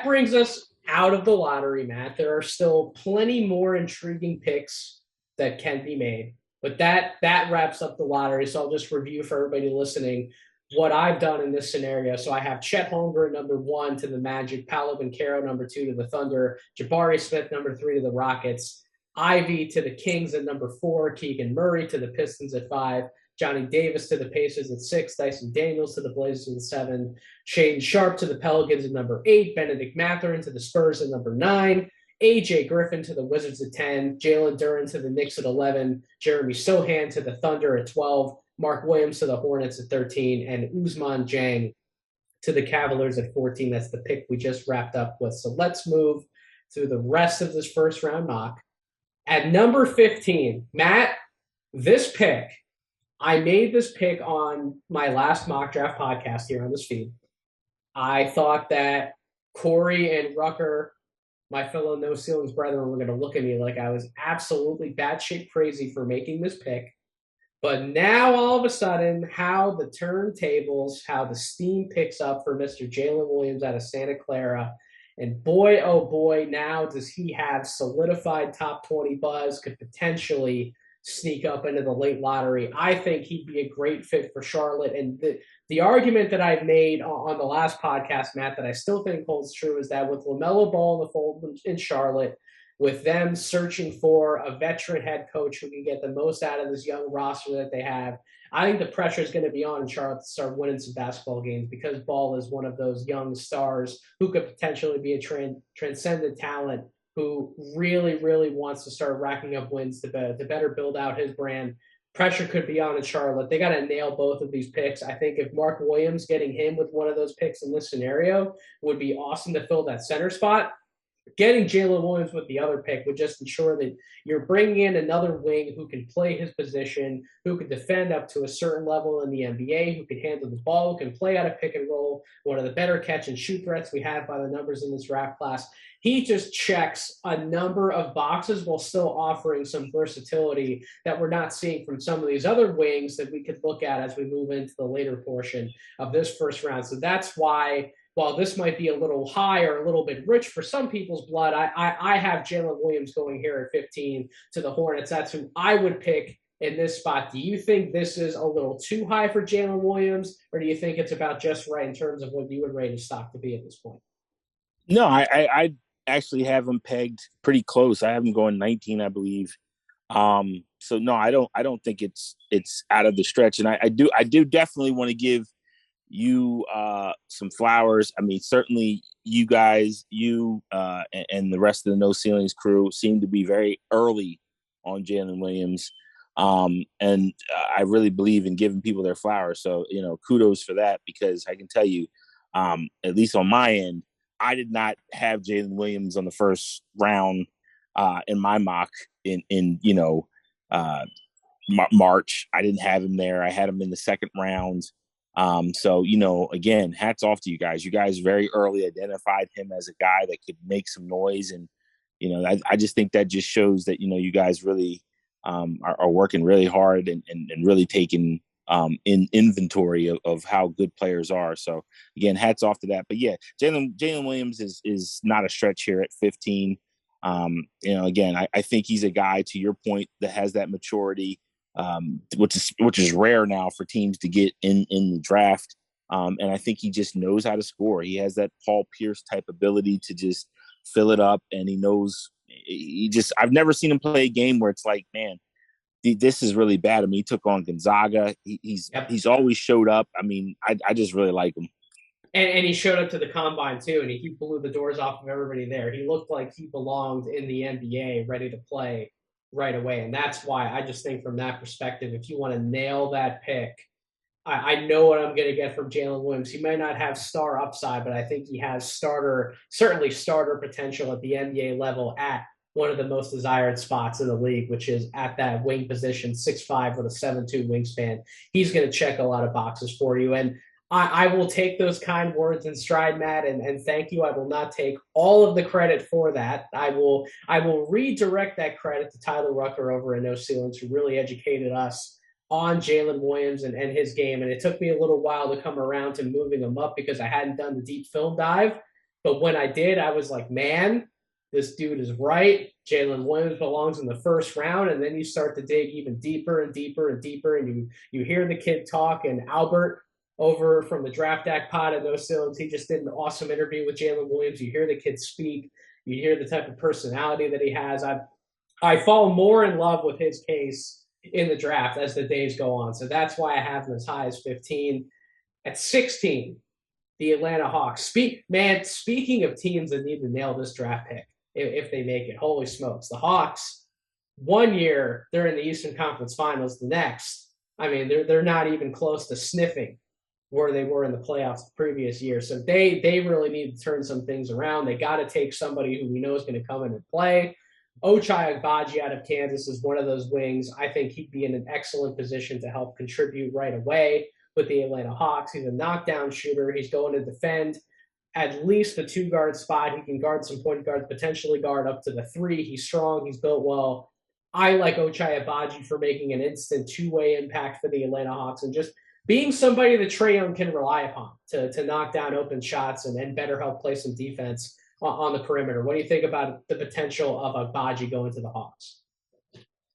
brings us out of the lottery, Matt. There are still plenty more intriguing picks that can be made. But that wraps up the lottery. So I'll just review for everybody listening. what I've done in this scenario. So I have Chet Holmgren number 1 to the Magic, Paolo Banchero number 2 to the Thunder, Jabari Smith number 3 to the Rockets, Ivy to the Kings at number 4, Keegan Murray to the Pistons at 5, Johnny Davis to the Pacers at 6, Dyson Daniels to the Blazers at 7, Shane Sharp to the Pelicans at number 8, Benedict Mathurin to the Spurs at number 9, AJ Griffin to the Wizards at 10, Jalen Duren to the Knicks at 11, Jeremy Sohan to the Thunder at 12, Mark Williams to the Hornets at 13, and Ousmane Dieng to the Cavaliers at 14. That's the pick we just wrapped up with. So let's move through the rest of this first round mock. At number 15, Matt, this pick, I made this pick on my last mock draft podcast here on this feed. I thought that Corey and Rucker, my fellow No Ceilings brethren, were going to look at me like I was absolutely batshit crazy for making this pick. But now, all of a sudden, how the turntables, how the steam picks up for Mr. Jalen Williams out of Santa Clara. And boy, oh boy, now does he have solidified top 20 buzz, could potentially sneak up into the late lottery. I think he'd be a great fit for Charlotte. And the argument that I've made on the last podcast, Matt, that I still think holds true is that with LaMelo Ball in the fold in Charlotte, with them searching for a veteran head coach who can get the most out of this young roster that they have, I think the pressure is going to be on in Charlotte to start winning some basketball games because Ball is one of those young stars who could potentially be a transcendent talent who really, really wants to start racking up wins to better build out his brand. Pressure could be on in Charlotte. They got to nail both of these picks. I think if Mark Williams getting him with one of those picks in this scenario would be awesome to fill that center spot. Getting Jalen Williams with the other pick would just ensure that you're bringing in another wing who can play his position, who can defend up to a certain level in the NBA, who can handle the ball, who can play out of pick and roll, one of the better catch and shoot threats we have by the numbers in this draft class. He just checks a number of boxes while still offering some versatility that we're not seeing from some of these other wings that we could look at as we move into the later portion of this first round. So that's why, while this might be a little high or a little bit rich for some people's blood, I have Jalen Williams going here at 15 to the Hornets. That's who I would pick in this spot. Do you think this is a little too high for Jalen Williams, or do you think it's about just right in terms of what you would rate his stock to be at this point? No, I actually have him pegged pretty close. I have him going 19, I believe. So no, I don't think it's out of the stretch. And I do definitely want to give you some flowers. I mean, certainly you guys, and the rest of the No Ceilings crew seem to be very early on Jalen Williams. And I really believe in giving people their flowers. So, kudos for that, because I can tell you, at least on my end, I did not have Jalen Williams on the first round in my mock in March. I didn't have him there. I had him in the second round. So, again, hats off to you guys. You guys very early identified him as a guy that could make some noise. And, I just think that just shows that, you guys really are working really hard and really taking in inventory of how good players are. So, again, hats off to that. But, yeah, Jalen Williams is not a stretch here at 15. Again, I think he's a guy, to your point, that has that maturity, which is rare now for teams to get in the draft. And I think he just knows how to score. He has that Paul Pierce type ability to just fill it up, and he knows. I've never seen him play a game where it's like, man, this is really bad. I mean, he took on Gonzaga. He's always showed up. I mean, I just really like him. And he showed up to the combine too, and he blew the doors off of everybody there. He looked like he belonged in the NBA, ready to play right away. And that's why I just think from that perspective, if you want to nail that pick, I know what I'm going to get from Jalen Williams. He might not have star upside, but I think he has certainly starter potential at the NBA level at one of the most desired spots in the league, which is at that wing position, 6'5" with a 7'2" wingspan. He's going to check a lot of boxes for you. And I will take those kind words in stride, Matt, and thank you. I will not take all of the credit for that. I will redirect that credit to Tyler Rucker over at No Ceilings, who really educated us on Jalen Williams and his game. And it took me a little while to come around to moving him up because I hadn't done the deep film dive. But when I did, I was like, man, this dude is right. Jalen Williams belongs in the first round. And then you start to dig even deeper and deeper and deeper. And you hear the kid talk, and Albert, over from the Draft Deck pod at No Ceilings. He just did an awesome interview with Jalen Williams. You hear the kid speak. You hear the type of personality that he has. I fall more in love with his case in the draft as the days go on. So that's why I have him as high as 15. At 16, the Atlanta Hawks. Speaking of teams that need to nail this draft pick if they make it, holy smokes. The Hawks, 1 year, they're in the Eastern Conference Finals. The next, I mean, they're not even close to sniffing where they were in the playoffs the previous year. So they really need to turn some things around. They got to take somebody who we know is going to come in and play. Ochai Agbaji out of Kansas is one of those wings. I think he'd be in an excellent position to help contribute right away with the Atlanta Hawks. He's a knockdown shooter. He's going to defend at least the 2-guard spot. He can guard some point guards, potentially guard up to the 3. He's strong. He's built well. I like Ochai Agbaji for making an instant two-way impact for the Atlanta Hawks and just being somebody that Trae Young can rely upon to knock down open shots and better help play some defense on the perimeter. What do you think about the potential of Agbaji going to the Hawks?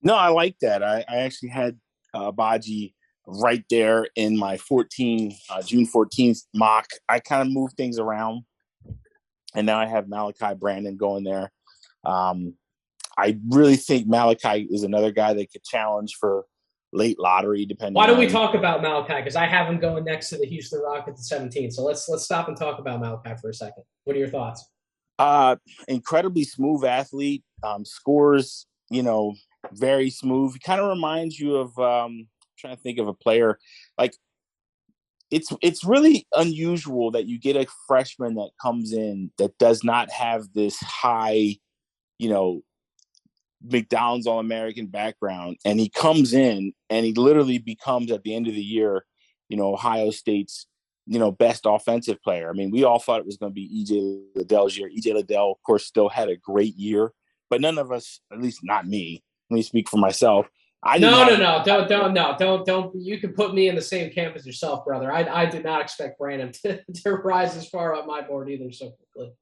No, I like that. I actually had Agbaji right there in my June 14th mock. I kind of moved things around, and now I have Malachi Brandon going there. I really think Malachi is another guy that could challenge for late lottery, depending. Why don't we talk about Malachi? Because I have him going next to the Houston Rockets at 17. So let's stop and talk about Malachi for a second. What are your thoughts? Incredibly smooth athlete, scores, very smooth. He kind of reminds you of trying to think of a player. Like it's really unusual that you get a freshman that comes in that does not have this high, McDonald's All-American background, and he comes in and he literally becomes at the end of the year, Ohio State's, best offensive player. I mean, we all thought it was going to be E.J. Liddell's year. E.J. Liddell, of course, still had a great year, but none of us, at least not me, let me speak for myself. No. Don't. You can put me in the same camp as yourself, brother. I did not expect Brandon to rise as far up my board either so quickly.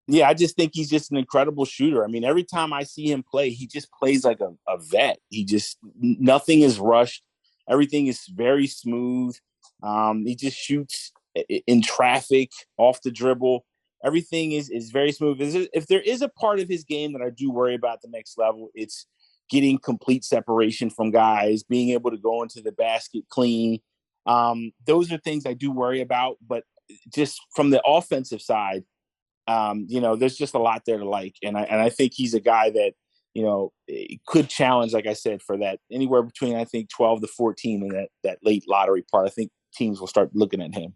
Yeah, I just think he's just an incredible shooter. I mean, every time I see him play, he just plays like a vet. Nothing is rushed. Everything is very smooth. He just shoots in traffic, off the dribble. Everything is very smooth. If there is a part of his game that I do worry about the next level, it's getting complete separation from guys, being able to go into the basket clean. Those are things I do worry about. But just from the offensive side, there's just a lot there to like. And I think he's a guy that, could challenge, like I said, for that anywhere between, I think, 12 to 14 in that late lottery part. I think teams will start looking at him.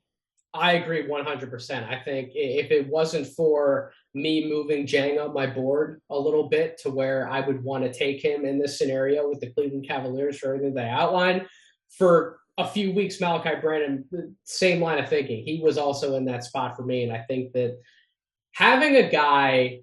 I agree 100%. I think if it wasn't for me moving Jang up my board a little bit to where I would want to take him in this scenario with the Cleveland Cavaliers for everything they outlined, for a few weeks, Malachi Brandon, same line of thinking. He was also in that spot for me. And I think that having a guy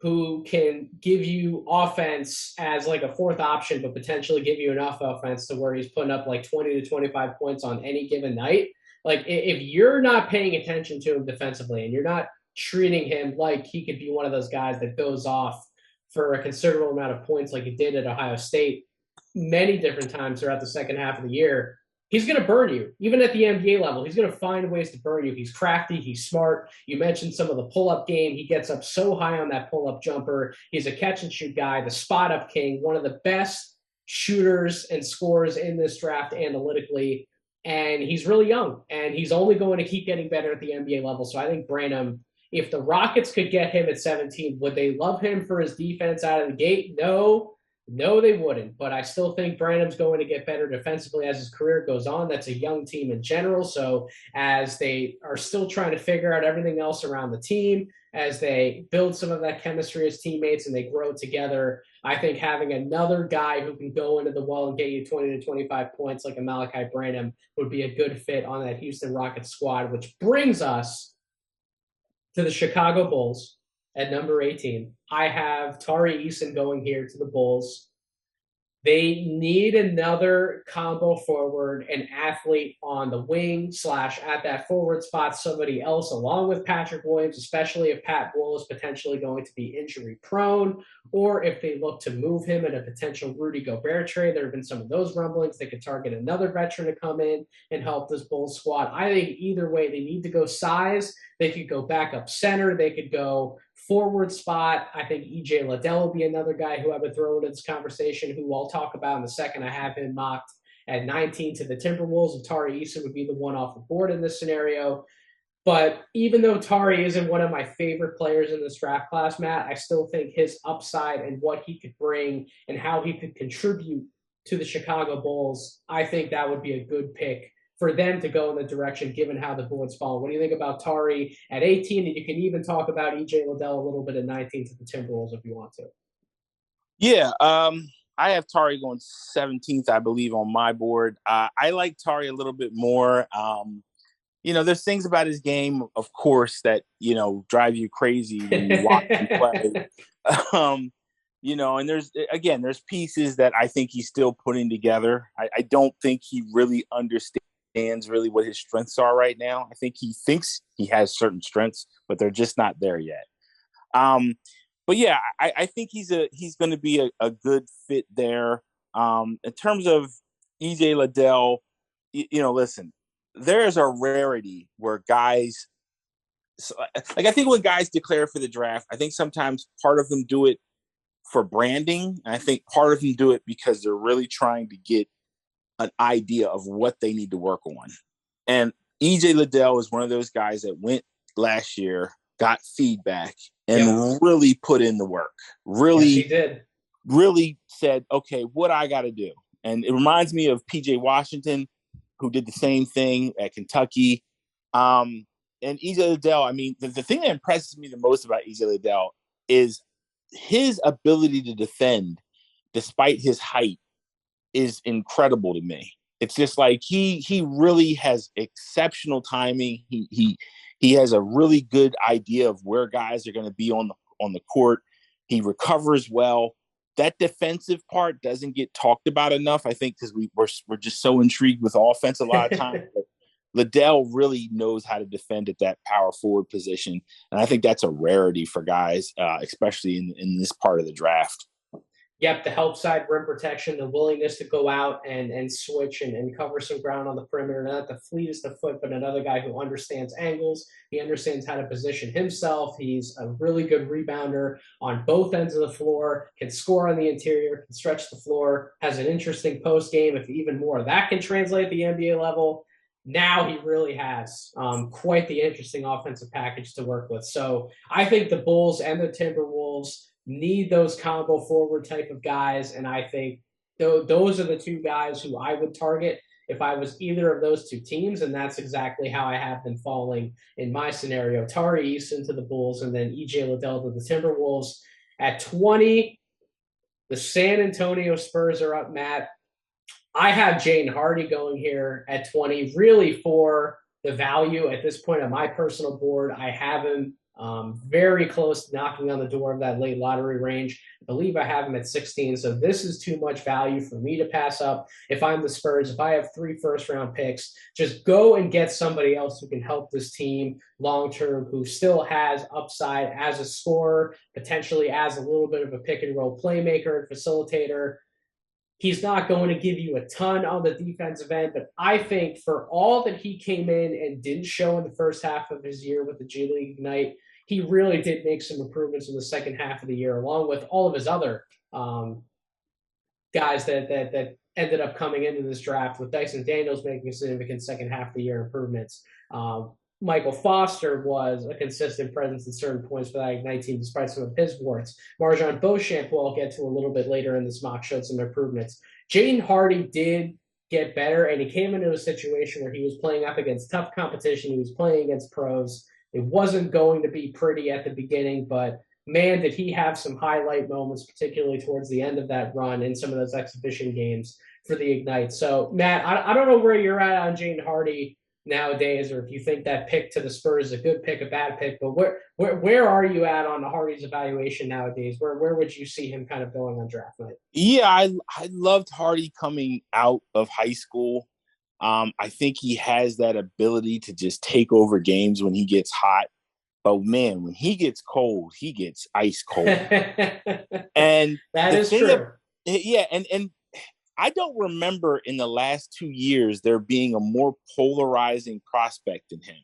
who can give you offense as like a fourth option, but potentially give you enough offense to where he's putting up like 20 to 25 points on any given night. Like if you're not paying attention to him defensively and you're not treating him like he could be one of those guys that goes off for a considerable amount of points like he did at Ohio State many different times throughout the second half of the year, he's going to burn you. Even at the NBA level, he's going to find ways to burn you. He's crafty. He's smart. You mentioned some of the pull-up game. He gets up so high on that pull-up jumper. He's a catch-and-shoot guy, the spot-up king, one of the best shooters and scorers in this draft analytically. And he's really young, and he's only going to keep getting better at the NBA level. So I think Branham, if the Rockets could get him at 17, would they love him for his defense out of the gate? No, they wouldn't. But I still think Branham's going to get better defensively as his career goes on. That's a young team in general. So as they are still trying to figure out everything else around the team, as they build some of that chemistry as teammates and they grow together, I think having another guy who can go into the well and get you 20 to 25 points like a Malachi Branham would be a good fit on that Houston Rockets squad, which brings us to the Chicago Bulls at number 18. I have Tari Eason going here to the Bulls. They need another combo forward, an athlete on the wing / at that forward spot, somebody else along with Patrick Williams, especially if Pat Bull is potentially going to be injury prone, or if they look to move him in a potential Rudy Gobert trade. There have been some of those rumblings. They could target another veteran to come in and help this Bulls squad. I think either way, they need to go size. They could go backup center. They could go forward spot. I think EJ Liddell will be another guy who I would throw into this conversation, who I'll talk about in the second. I have him mocked at 19 to the Timberwolves, and Tari Eason would be the one off the board in this scenario. But even though Tari isn't one of my favorite players in this draft class, Matt, I still think his upside and what he could bring and how he could contribute to the Chicago Bulls, I think that would be a good pick for them to go in the direction, given how the board's fallen. What do you think about Tari at 18? And you can even talk about EJ Liddell a little bit at 19 to the Timberwolves if you want to. Yeah, I have Tari going 17th, I believe, on my board. I like Tari a little bit more. There's things about his game, of course, that, drive you crazy when you watch him play. And there's pieces that I think he's still putting together. I don't think he really understands really what his strengths are right now. I think he thinks he has certain strengths, but they're just not there yet. But yeah, I think he's going to be a good fit there. In terms of EJ Liddell, listen, there's a rarity where guys, I think when guys declare for the draft, I think sometimes part of them do it for branding. And I think part of them do it because they're really trying to get an idea of what they need to work on. And EJ Liddell is one of those guys that went last year, got feedback, and really put in the work. Really said, okay, what I got to do. And it reminds me of PJ Washington, who did the same thing at Kentucky. And EJ Liddell, I mean, the thing that impresses me the most about EJ Liddell is his ability to defend despite his height is incredible to me. It's just like he really has exceptional timing. He has a really good idea of where guys are going to be on the court. He recovers well. That defensive part doesn't get talked about enough, I think, because we're just so intrigued with offense a lot of times. But Liddell really knows how to defend at that power forward position, and I think that's a rarity for guys, especially in this part of the draft. Yep, the help side rim protection, the willingness to go out and switch and cover some ground on the perimeter. Not the fleetest of foot, but another guy who understands angles. He understands how to position himself. He's a really good rebounder on both ends of the floor, can score on the interior, can stretch the floor, has an interesting post game. If even more of that can translate at the NBA level, now he really has quite the interesting offensive package to work with. So I think the Bulls and the Timberwolves need those combo forward type of guys. And I think those are the two guys who I would target if I was either of those two teams. And that's exactly how I have them falling in my scenario. Tari Eason to the Bulls and then EJ Liddell to the Timberwolves. At 20, the San Antonio Spurs are up, Matt. I have Jaden Hardy going here at 20, really for the value at this point on my personal board. I have him very close to knocking on the door of that late lottery range. I believe I have him at 16. So this is too much value for me to pass up. If I'm the Spurs, if I have 3 first-round picks, just go and get somebody else who can help this team long-term, who still has upside as a scorer, potentially as a little bit of a pick-and-roll playmaker and facilitator. He's not going to give you a ton on the defensive end, but I think for all that he came in and didn't show in the first half of his year with the G League Ignite, he really did make some improvements in the second half of the year, along with all of his other guys that ended up coming into this draft, with Dyson Daniels making significant second half of the year improvements. Michael Foster was a consistent presence at certain points for that Ignite team, despite some of his warts. Marjon Beauchamp, who I'll get to a little bit later in this mock, showed some improvements. Jaden Hardy did get better, and he came into a situation where he was playing up against tough competition. He was playing against pros. It wasn't going to be pretty at the beginning, but man, did he have some highlight moments, particularly towards the end of that run in some of those exhibition games for the Ignite. So, Matt, I don't know where you're at on Jaden Hardy nowadays, or if you think that pick to the Spurs is a good pick, a bad pick. But where are you at on Hardy's evaluation nowadays? Where would you see him kind of going on draft night? Yeah, I loved Hardy coming out of high school. I think he has that ability to just take over games when he gets hot. But man, when he gets cold, he gets ice cold. And That the is thing, true. yeah, and I don't remember in the last 2 years there being a more polarizing prospect than him.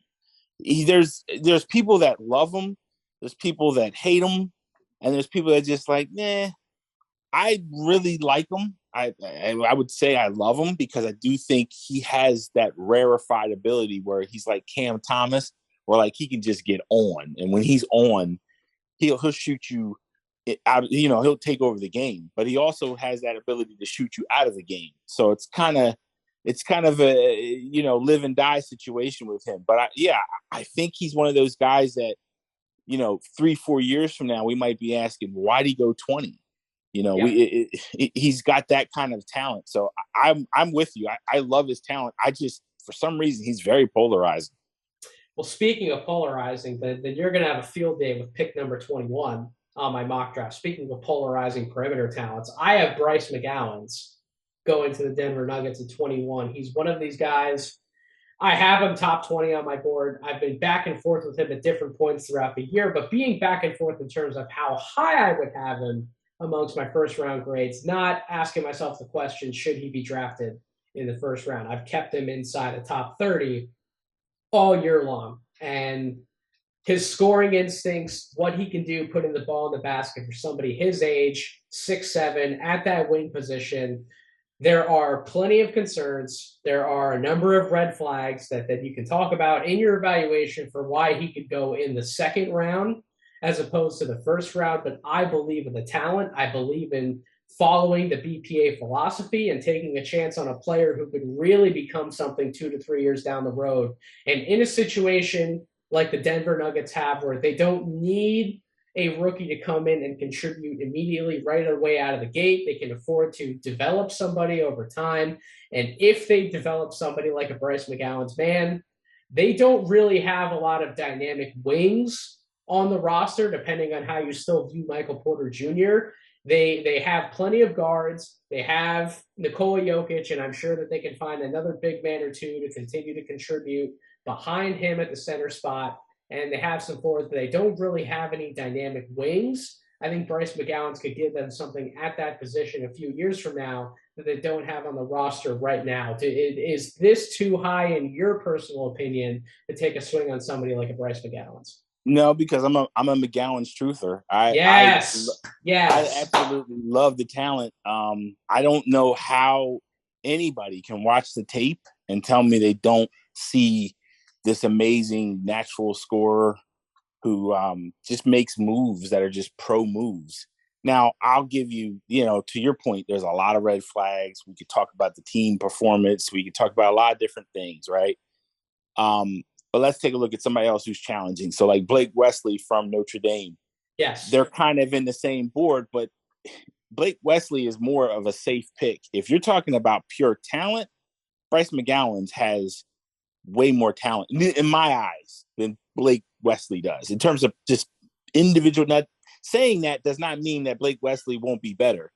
There's people that love him, there's people that hate him, and there's people that just like, nah. I really like him. I would say I love him because I do think he has that rarefied ability where he's like Cam Thomas, where like he can just get on, and when he's on, he'll shoot you out. He'll take over the game, but he also has that ability to shoot you out of the game. So it's kind of a live and die situation with him. But I think he's one of those guys that 3-4 years from now we might be asking, why did he go 20? Yeah. He's got that kind of talent. So I'm with you. I love his talent. I just, for some reason, he's very polarizing. Well, speaking of polarizing, then you're going to have a field day with pick number 21 on my mock draft. Speaking of polarizing perimeter talents, I have Bryce McGowens going to the Denver Nuggets at 21. He's one of these guys. I have him top 20 on my board. I've been back and forth with him at different points throughout the year, but being back and forth in terms of how high I would have him amongst my first round grades, not asking myself the question, should he be drafted in the first round? I've kept him inside the top 30 all year long. And his scoring instincts, what he can do, putting the ball in the basket for somebody his age, 6'7", at that wing position, there are plenty of concerns. There are a number of red flags that you can talk about in your evaluation for why he could go in the second round as opposed to the first round. But I believe in the talent. I believe in following the BPA philosophy and taking a chance on a player who could really become something 2 to 3 years down the road. And in a situation like the Denver Nuggets have, where they don't need a rookie to come in and contribute immediately right away out of the gate, they can afford to develop somebody over time. And if they develop somebody like a Bryce McGowens, man, they don't really have a lot of dynamic wings on the roster, depending on how you still view Michael Porter Jr. They have plenty of guards. They have Nikola Jokic, and I'm sure that they can find another big man or two to continue to contribute behind him at the center spot. And they have some forwards, but they don't really have any dynamic wings. I think Bryce McGowens could give them something at that position a few years from now that they don't have on the roster right now. Is this too high, in your personal opinion, to take a swing on somebody like a Bryce McGowens? No, because I'm a McGowan's truther. Yes. I absolutely love the talent. I don't know how anybody can watch the tape and tell me they don't see this amazing natural scorer who just makes moves that are just pro moves. Now, I'll give you, to your point, there's a lot of red flags. We could talk about the team performance. We could talk about a lot of different things, right? But let's take a look at somebody else who's challenging. So like Blake Wesley from Notre Dame. Yes. They're kind of in the same board, but Blake Wesley is more of a safe pick. If you're talking about pure talent, Bryce McGowens has way more talent in my eyes than Blake Wesley does in terms of just individual. Not saying that does not mean that Blake Wesley won't be better,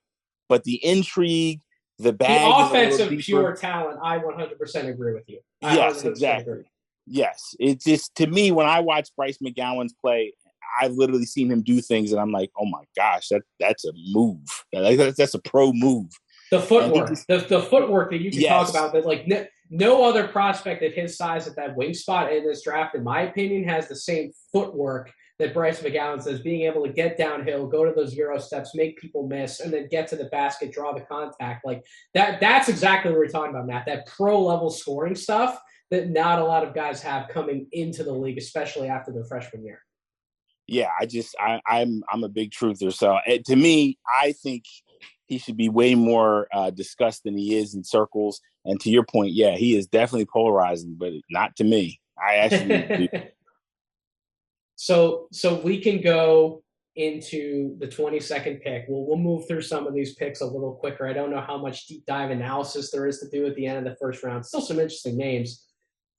but the intrigue, the bag, the offensive pure talent, I 100% agree with you. Yes, exactly. Agree. Yes, it's just, to me, when I watch Bryce McGowens play, I've literally seen him do things, and I'm like, oh my gosh, that's a move. That's a pro move. The footwork, the footwork that you can talk about, that like no other prospect at his size at that wing spot in this draft, in my opinion, has the same footwork that Bryce McGowens does, being able to get downhill, go to those Euro steps, make people miss, and then get to the basket, draw the contact. Like that's exactly what we're talking about, Matt. That pro level scoring stuff that not a lot of guys have coming into the league, especially after their freshman year. Yeah, I'm a big truther. So to me, I think he should be way more discussed than he is in circles. And to your point, yeah, he is definitely polarizing, but not to me. I actually So we can go into the 22nd pick. We'll move through some of these picks a little quicker. I don't know how much deep dive analysis there is to do at the end of the first round. Still some interesting names.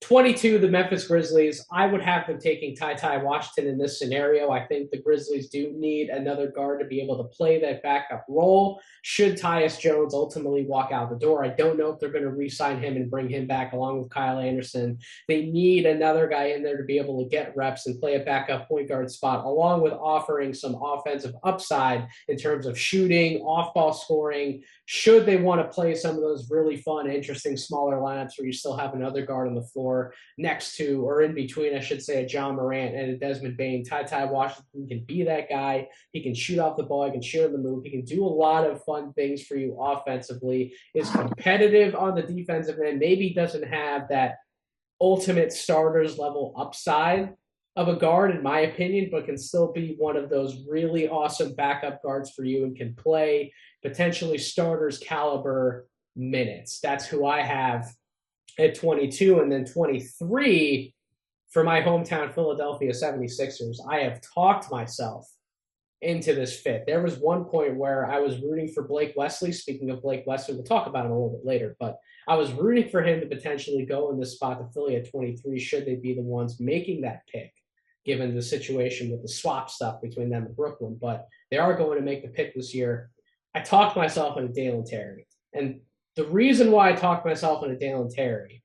22, the Memphis Grizzlies. I would have them taking Ty Washington in this scenario. I think the Grizzlies do need another guard to be able to play that backup role. Should Tyus Jones ultimately walk out the door, I don't know if they're going to re-sign him and bring him back along with Kyle Anderson. They need another guy in there to be able to get reps and play a backup point guard spot, along with offering some offensive upside in terms of shooting, off-ball scoring. Should they want to play some of those really fun, interesting, smaller lineups where you still have another guard on the floor next to, or in between, I should say, a John Morant and a Desmond Bane, Ty Washington can be that guy. He can shoot off the ball. He can shoot on the move. He can do a lot of fun things for you offensively, is competitive on the defensive end, maybe doesn't have that ultimate starters level upside of a guard, in my opinion, but can still be one of those really awesome backup guards for you and can play potentially starters caliber minutes. That's who I have at 22. And then 23 for my hometown Philadelphia 76ers. I have talked myself into this fit. There was one point where I was rooting for Blake Wesley. Speaking of Blake Wesley, we'll talk about him a little bit later, but I was rooting for him to potentially go in this spot to Philly at 23 should they be the ones making that pick, given the situation with the swap stuff between them and Brooklyn. But they are going to make the pick this year. I talked myself into Dalen Terry. And the reason why I talked myself into Dalen Terry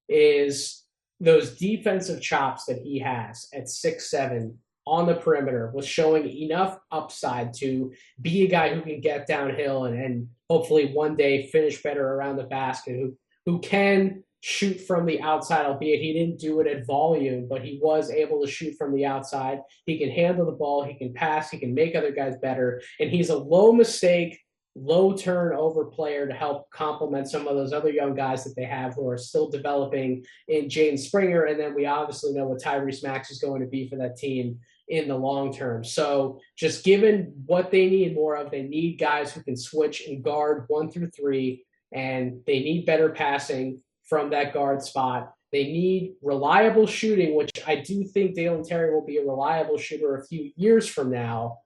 is those defensive chops that he has at 6'7" on the perimeter was showing enough upside to be a guy who can get downhill and hopefully one day finish better around the basket, who can shoot from the outside, albeit he didn't do it at volume, but he was able to shoot from the outside. He can handle the ball, he can pass, he can make other guys better, and he's a low mistake, low turnover player to help complement some of those other young guys that they have who are still developing in Jaden Springer. And then we obviously know what Tyrese Maxey is going to be for that team in the long term. So just given what they need more of, they need guys who can switch and guard 1 through 3, and they need better passing from that guard spot. They need reliable shooting, which I do think Dalen Terry will be a reliable shooter a few years from now.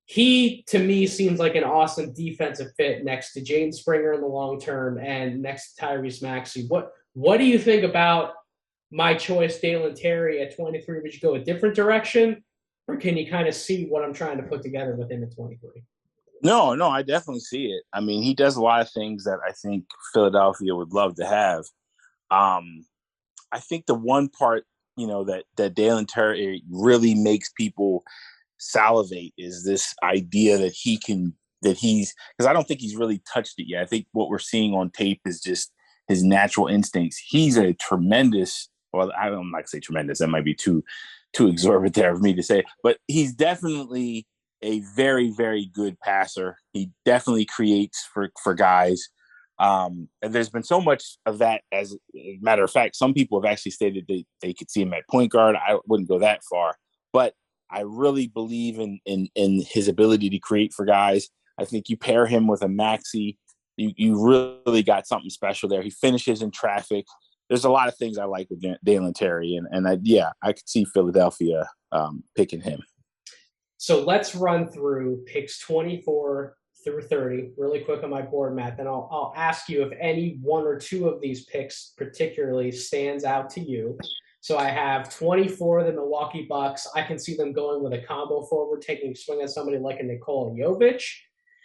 He, to me, seems like an awesome defensive fit next to Jaden Springer in the long term and next to Tyrese Maxey. What do you think about my choice, Dalen Terry, at 23? Would you go a different direction, or can you kind of see what I'm trying to put together with him at 23? No, I definitely see it. I mean, he does a lot of things that I think Philadelphia would love to have. I think the one part, that Dalen Terry really makes people salivate is this idea that because I don't think he's really touched it yet. I think what we're seeing on tape is just his natural instincts. He's a tremendous, well, I don't like to say tremendous. That might be too exorbitant there for me to say, but he's definitely a very, very good passer. He definitely creates for guys. And there's been so much of that. As a matter of fact, some people have actually stated they could see him at point guard. I wouldn't go that far, but I really believe in his ability to create for guys. I think you pair him with a Maxey, you really got something special there. He finishes in traffic. There's a lot of things I like with Dalen Terry, and I could see Philadelphia picking him. So let's run through picks 24 through 30 really quick on my board, Matt. Then I'll ask you if any one or two of these picks particularly stands out to you. So I have 24, the Milwaukee Bucks. I can see them going with a combo forward, taking a swing at somebody like a Nikola Jovic.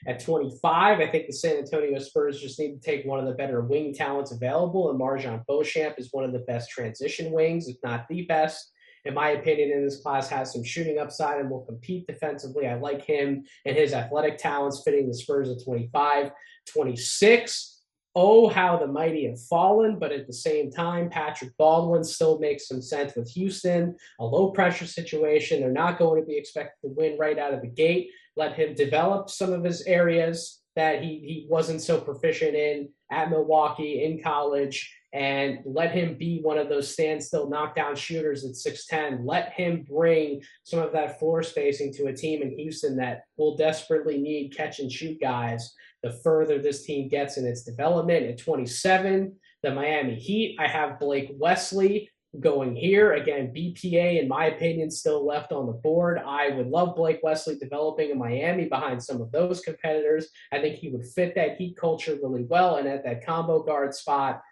At 25, I think the San Antonio Spurs just need to take one of the better wing talents available, and Marjon Beauchamp is one of the best transition wings, if not the best. In my opinion, in this class, has some shooting upside and will compete defensively. I like him and his athletic talents fitting the Spurs at 25. 26, oh, how the mighty have fallen, but at the same time, Patrick Baldwin still makes some sense with Houston, a low-pressure situation. They're not going to be expected to win right out of the gate. Let him develop some of his areas that he wasn't so proficient in at Milwaukee, in college, and let him be one of those standstill knockdown shooters at 6'10". Let him bring some of that floor spacing to a team in Houston that will desperately need catch-and-shoot guys the further this team gets in its development. At 27, the Miami Heat, I have Blake Wesley going here. Again, BPA, in my opinion, still left on the board. I would love Blake Wesley developing in Miami behind some of those competitors. I think he would fit that Heat culture really well. And at that combo guard spot,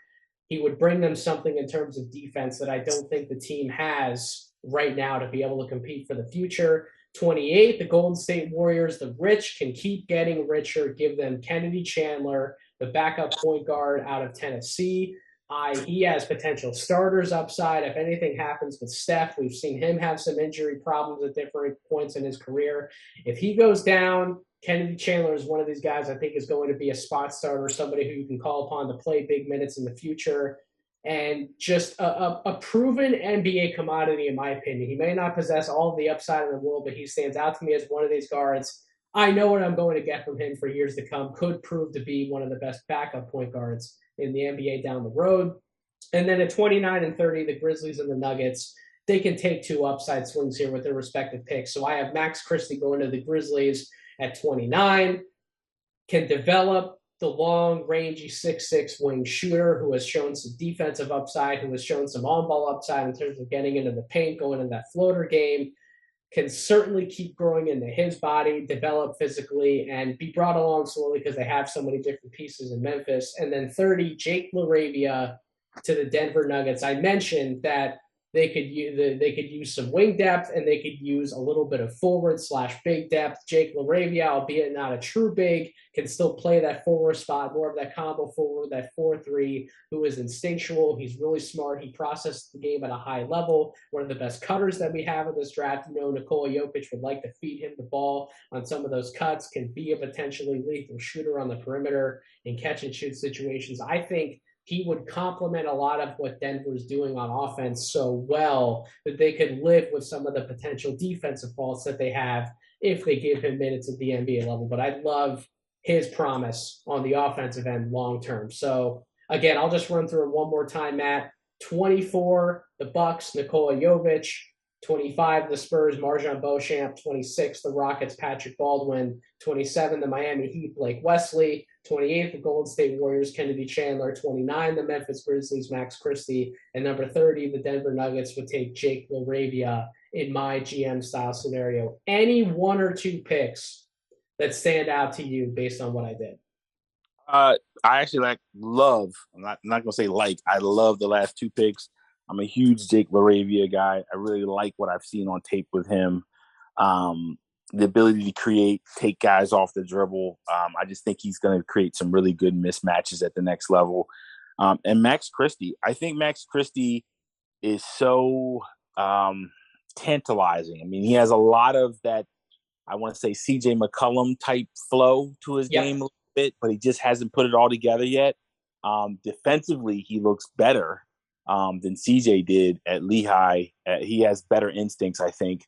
He would bring them something in terms of defense that I don't think the team has right now to be able to compete for the future. 28, the Golden State Warriors, the rich can keep getting richer. Give them Kennedy Chandler, the backup point guard out of Tennessee. He has potential starters upside. If anything happens with Steph, we've seen him have some injury problems at different points in his career. If he goes down, Kennedy Chandler is one of these guys I think is going to be a spot starter, somebody who you can call upon to play big minutes in the future, and just a proven NBA commodity, in my opinion. He may not possess all of the upside in the world, but he stands out to me as one of these guards. I know what I'm going to get from him for years to come. Could prove to be one of the best backup point guards in the NBA down the road. And then at 29 and 30, the Grizzlies and the Nuggets, they can take two upside swings here with their respective picks. So I have Max Christie going to the Grizzlies at 29, can develop the long, rangy 6'6" wing shooter who has shown some defensive upside, who has shown some on-ball upside in terms of getting into the paint, going in that floater game, can certainly keep growing into his body, develop physically, and be brought along slowly because they have so many different pieces in Memphis. And then 30, Jake LaRavia to the Denver Nuggets. I mentioned that they could use some wing depth, and they could use a little bit of forward/big depth. Jake LaRavia, albeit not a true big, can still play that forward spot, more of that combo forward, that 4-3, who is instinctual. He's really smart. He processes the game at a high level. One of the best cutters that we have in this draft. Nikola Jokic would like to feed him the ball on some of those cuts, can be a potentially lethal shooter on the perimeter in catch-and-shoot situations. I think he would complement a lot of what Denver's doing on offense so well that they could live with some of the potential defensive faults that they have if they give him minutes at the NBA level. But I love his promise on the offensive end long term. So again, I'll just run through it one more time, Matt. 24, the Bucks, Nikola Jovic. 25, the Spurs, Marjon Beauchamp. 26, the Rockets, Patrick Baldwin. 27, the Miami Heat, Blake Wesley. 28, the Golden State Warriors, Kennedy Chandler. 29, the Memphis Grizzlies, Max Christie. And number 30, the Denver Nuggets would take Jake LaRavia in my GM style scenario. Any one or two picks that stand out to you based on what I did? I actually love. I'm not gonna say I love the last two picks. I'm a huge Jake LaRavia guy. I really like what I've seen on tape with him. The ability to create, take guys off the dribble. I just think he's going to create some really good mismatches at the next level. And Max Christie, I think Max Christie is so tantalizing. I mean, he has a lot of that, I want to say, CJ McCollum type flow to his game a little bit, but he just hasn't put it all together yet. Defensively, he looks better than CJ did at Lehigh. He has better instincts, I think.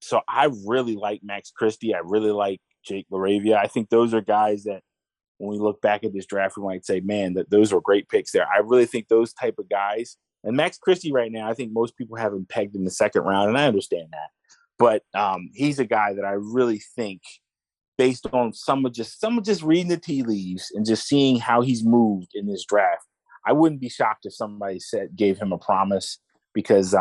So I really like Max Christie. I really like Jake LaRavia. I think those are guys that when we look back at this draft, we might say, man, that those were great picks there. I really think those type of guys. And Max Christie right now, I think most people have him pegged in the second round, and I understand that. But he's a guy that I really think, based on someone just reading the tea leaves and just seeing how he's moved in this draft, I wouldn't be shocked if somebody gave him a promise because,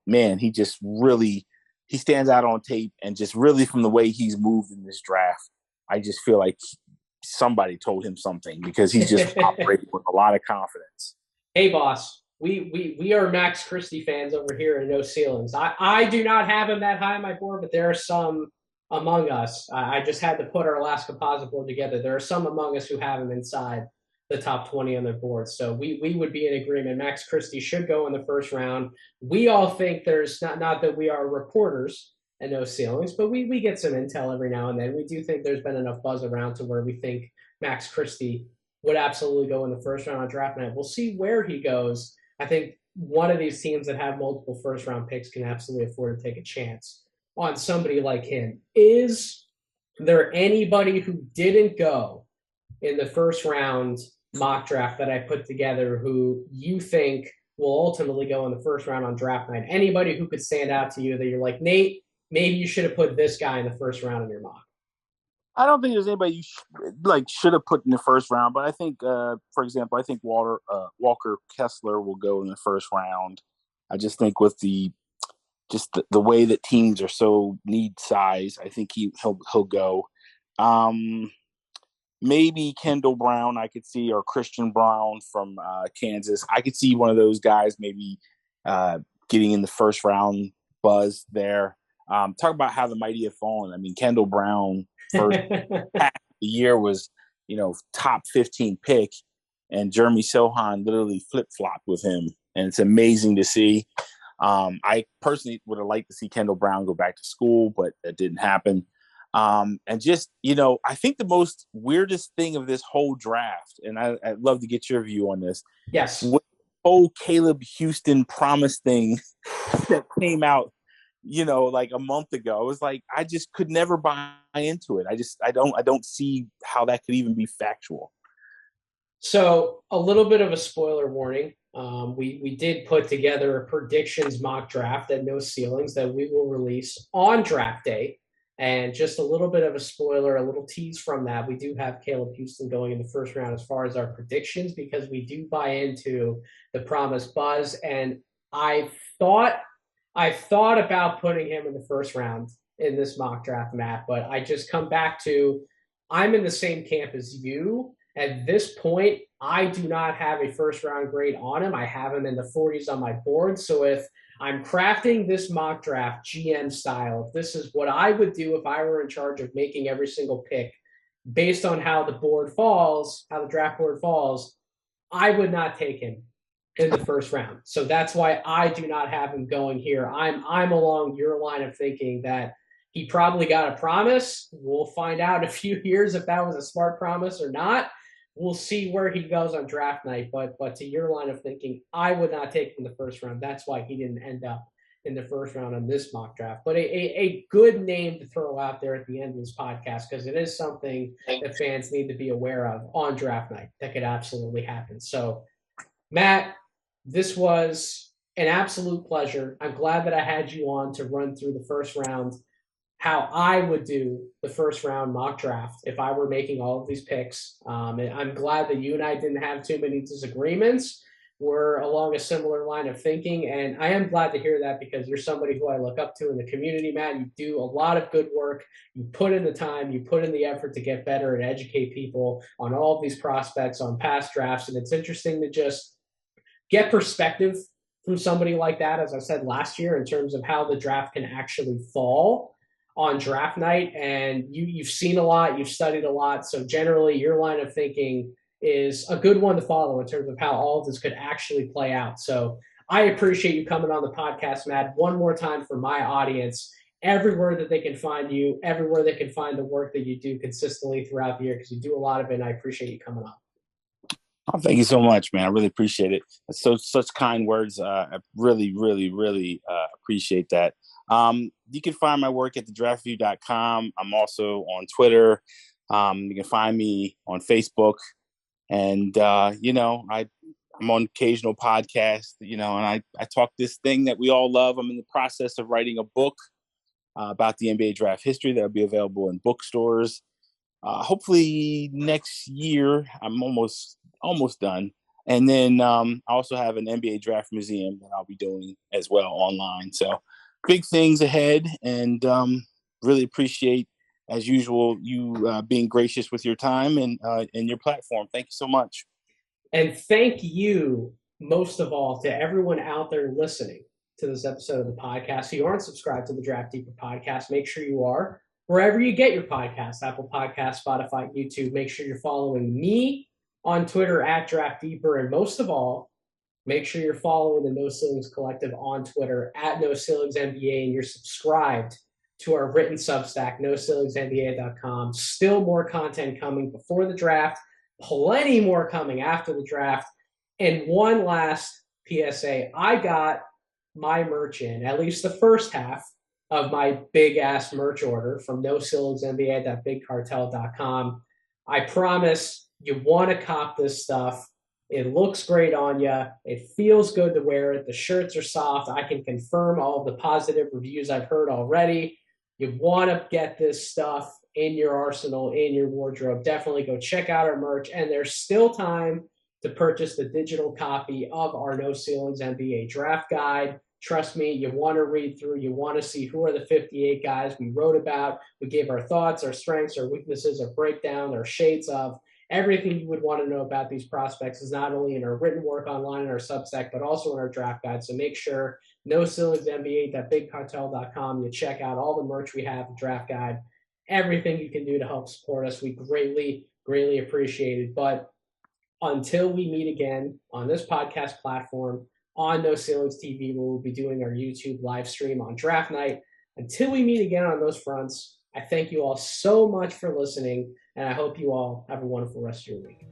man, he just really – he stands out on tape, and just really from the way he's moved in this draft, I just feel like somebody told him something because he's just operating with a lot of confidence. Hey, boss, we are Max Christie fans over here in No Ceilings. I do not have him that high on my board, but there are some among us. I just had to put our last composite board together. There are some among us who have him inside the top 20 on their board. So we would be in agreement. Max Christie should go in the first round. We all think there's not that we are reporters and No Ceilings, but we get some intel every now and then. We do think there's been enough buzz around to where we think Max Christie would absolutely go in the first round on draft night. We'll see where he goes. I think one of these teams that have multiple first round picks can absolutely afford to take a chance on somebody like him. Is there anybody who didn't go in the first round mock draft that I put together who you think will ultimately go in the first round on draft night? Anybody who could stand out to you that you're like, Nate, maybe you should have put this guy in the first round in your mock? I don't think there's anybody you should have put in the first round, but I think, for example, I think Walker Kessler will go in the first round. I just think with the way that teams are so need size, I think he'll go. maybe Kendall Brown I could see, or Christian Brown from Kansas. I could see one of those guys maybe getting in the first round buzz there. Talk about how the mighty have fallen. I mean, Kendall Brown first half of the year was, top 15 pick, and Jeremy Sohan literally flip-flopped with him, and it's amazing to see. I personally would have liked to see Kendall Brown go back to school, but that didn't happen. And just, I think the most weirdest thing of this whole draft, and I'd love to get your view on this. Yes. The whole Caleb Houston promise thing that came out, like a month ago. It was like, I just could never buy into it. I don't see how that could even be factual. So a little bit of a spoiler warning. We did put together a predictions mock draft at No Ceilings that we will release on draft day. And just a little bit of a spoiler, a little tease from that. We do have Caleb Houston going in the first round as far as our predictions, because we do buy into the promise buzz. And I thought about putting him in the first round in this mock draft, Matt, but I just come back to, I'm in the same camp as you. At this point, I do not have a first round grade on him. I have him in the 40s on my board. So if I'm crafting this mock draft GM style, if this is what I would do if I were in charge of making every single pick based on how the board falls, how the draft board falls, I would not take him in the first round. So that's why I do not have him going here. I'm along your line of thinking that he probably got a promise. We'll find out in a few years if that was a smart promise or not. We'll see where he goes on draft night. But to your line of thinking, I would not take him in the first round. That's why he didn't end up in the first round on this mock draft. But a good name to throw out there at the end of this podcast, because it is something that fans need to be aware of on draft night. That could absolutely happen. So, Matt, this was an absolute pleasure. I'm glad that I had you on to run through the first round, how I would do the first round mock draft if I were making all of these picks. And I'm glad that you and I didn't have too many disagreements. We're along a similar line of thinking. And I am glad to hear that, because you're somebody who I look up to in the community, Matt. You do a lot of good work. You put in the time, you put in the effort to get better and educate people on all of these prospects, on past drafts. And it's interesting to just get perspective from somebody like that, as I said last year, in terms of how the draft can actually fall on draft night. And you've seen a lot, you've studied a lot. So generally your line of thinking is a good one to follow in terms of how all of this could actually play out. So I appreciate you coming on the podcast, Matt. One more time for my audience, everywhere that they can find you, everywhere they can find the work that you do consistently throughout the year, because you do a lot of it, and I appreciate you coming on. Oh, thank you so much, man. I really appreciate it. Such kind words. I really, really, really appreciate that. You can find my work at thedraftview.com. I'm also on Twitter. You can find me on Facebook. And, I'm on occasional podcasts, and I talk this thing that we all love. I'm in the process of writing a book about the NBA draft history that will be available in bookstores. Hopefully next year. I'm almost done. And then I also have an NBA draft museum that I'll be doing as well online. So big things ahead, and really appreciate, as usual, you being gracious with your time and your platform. Thank you so much. And thank you, most of all, to everyone out there listening to this episode of the podcast. If you aren't subscribed to the Draft Deeper podcast, make sure you are. Wherever you get your podcasts, Apple Podcasts, Spotify, YouTube, make sure you're following me on Twitter at Draft Deeper. And most of all, make sure you're following the No Ceilings Collective on Twitter at No Ceilings NBA, and you're subscribed to our written Substack, NoCeilingsNBA.com. Still more content coming before the draft, plenty more coming after the draft. And one last PSA, I got my merch in, at least the first half of my big-ass merch order from NoCeilingsNBA.BigCartel.com. I promise you want to cop this stuff. It looks great on you. It feels good to wear it. The shirts are soft. I can confirm all of the positive reviews I've heard already. You want to get this stuff in your arsenal, in your wardrobe. Definitely go check out our merch. And there's still time to purchase the digital copy of our No Ceilings NBA draft guide. Trust me, you want to read through, you want to see who are the 58 guys we wrote about. We gave our thoughts, our strengths, our weaknesses, our breakdown, our shades of. Everything you would want to know about these prospects is not only in our written work online in our Substack, but also in our draft guide. So make sure NoCeilingsNBA.BigCartel.com. You check out all the merch we have, the draft guide, everything you can do to help support us. We greatly, greatly appreciate it. But until we meet again on this podcast platform, on No Ceilings TV, where we'll be doing our YouTube live stream on draft night. Until we meet again on those fronts, I thank you all so much for listening, and I hope you all have a wonderful rest of your week.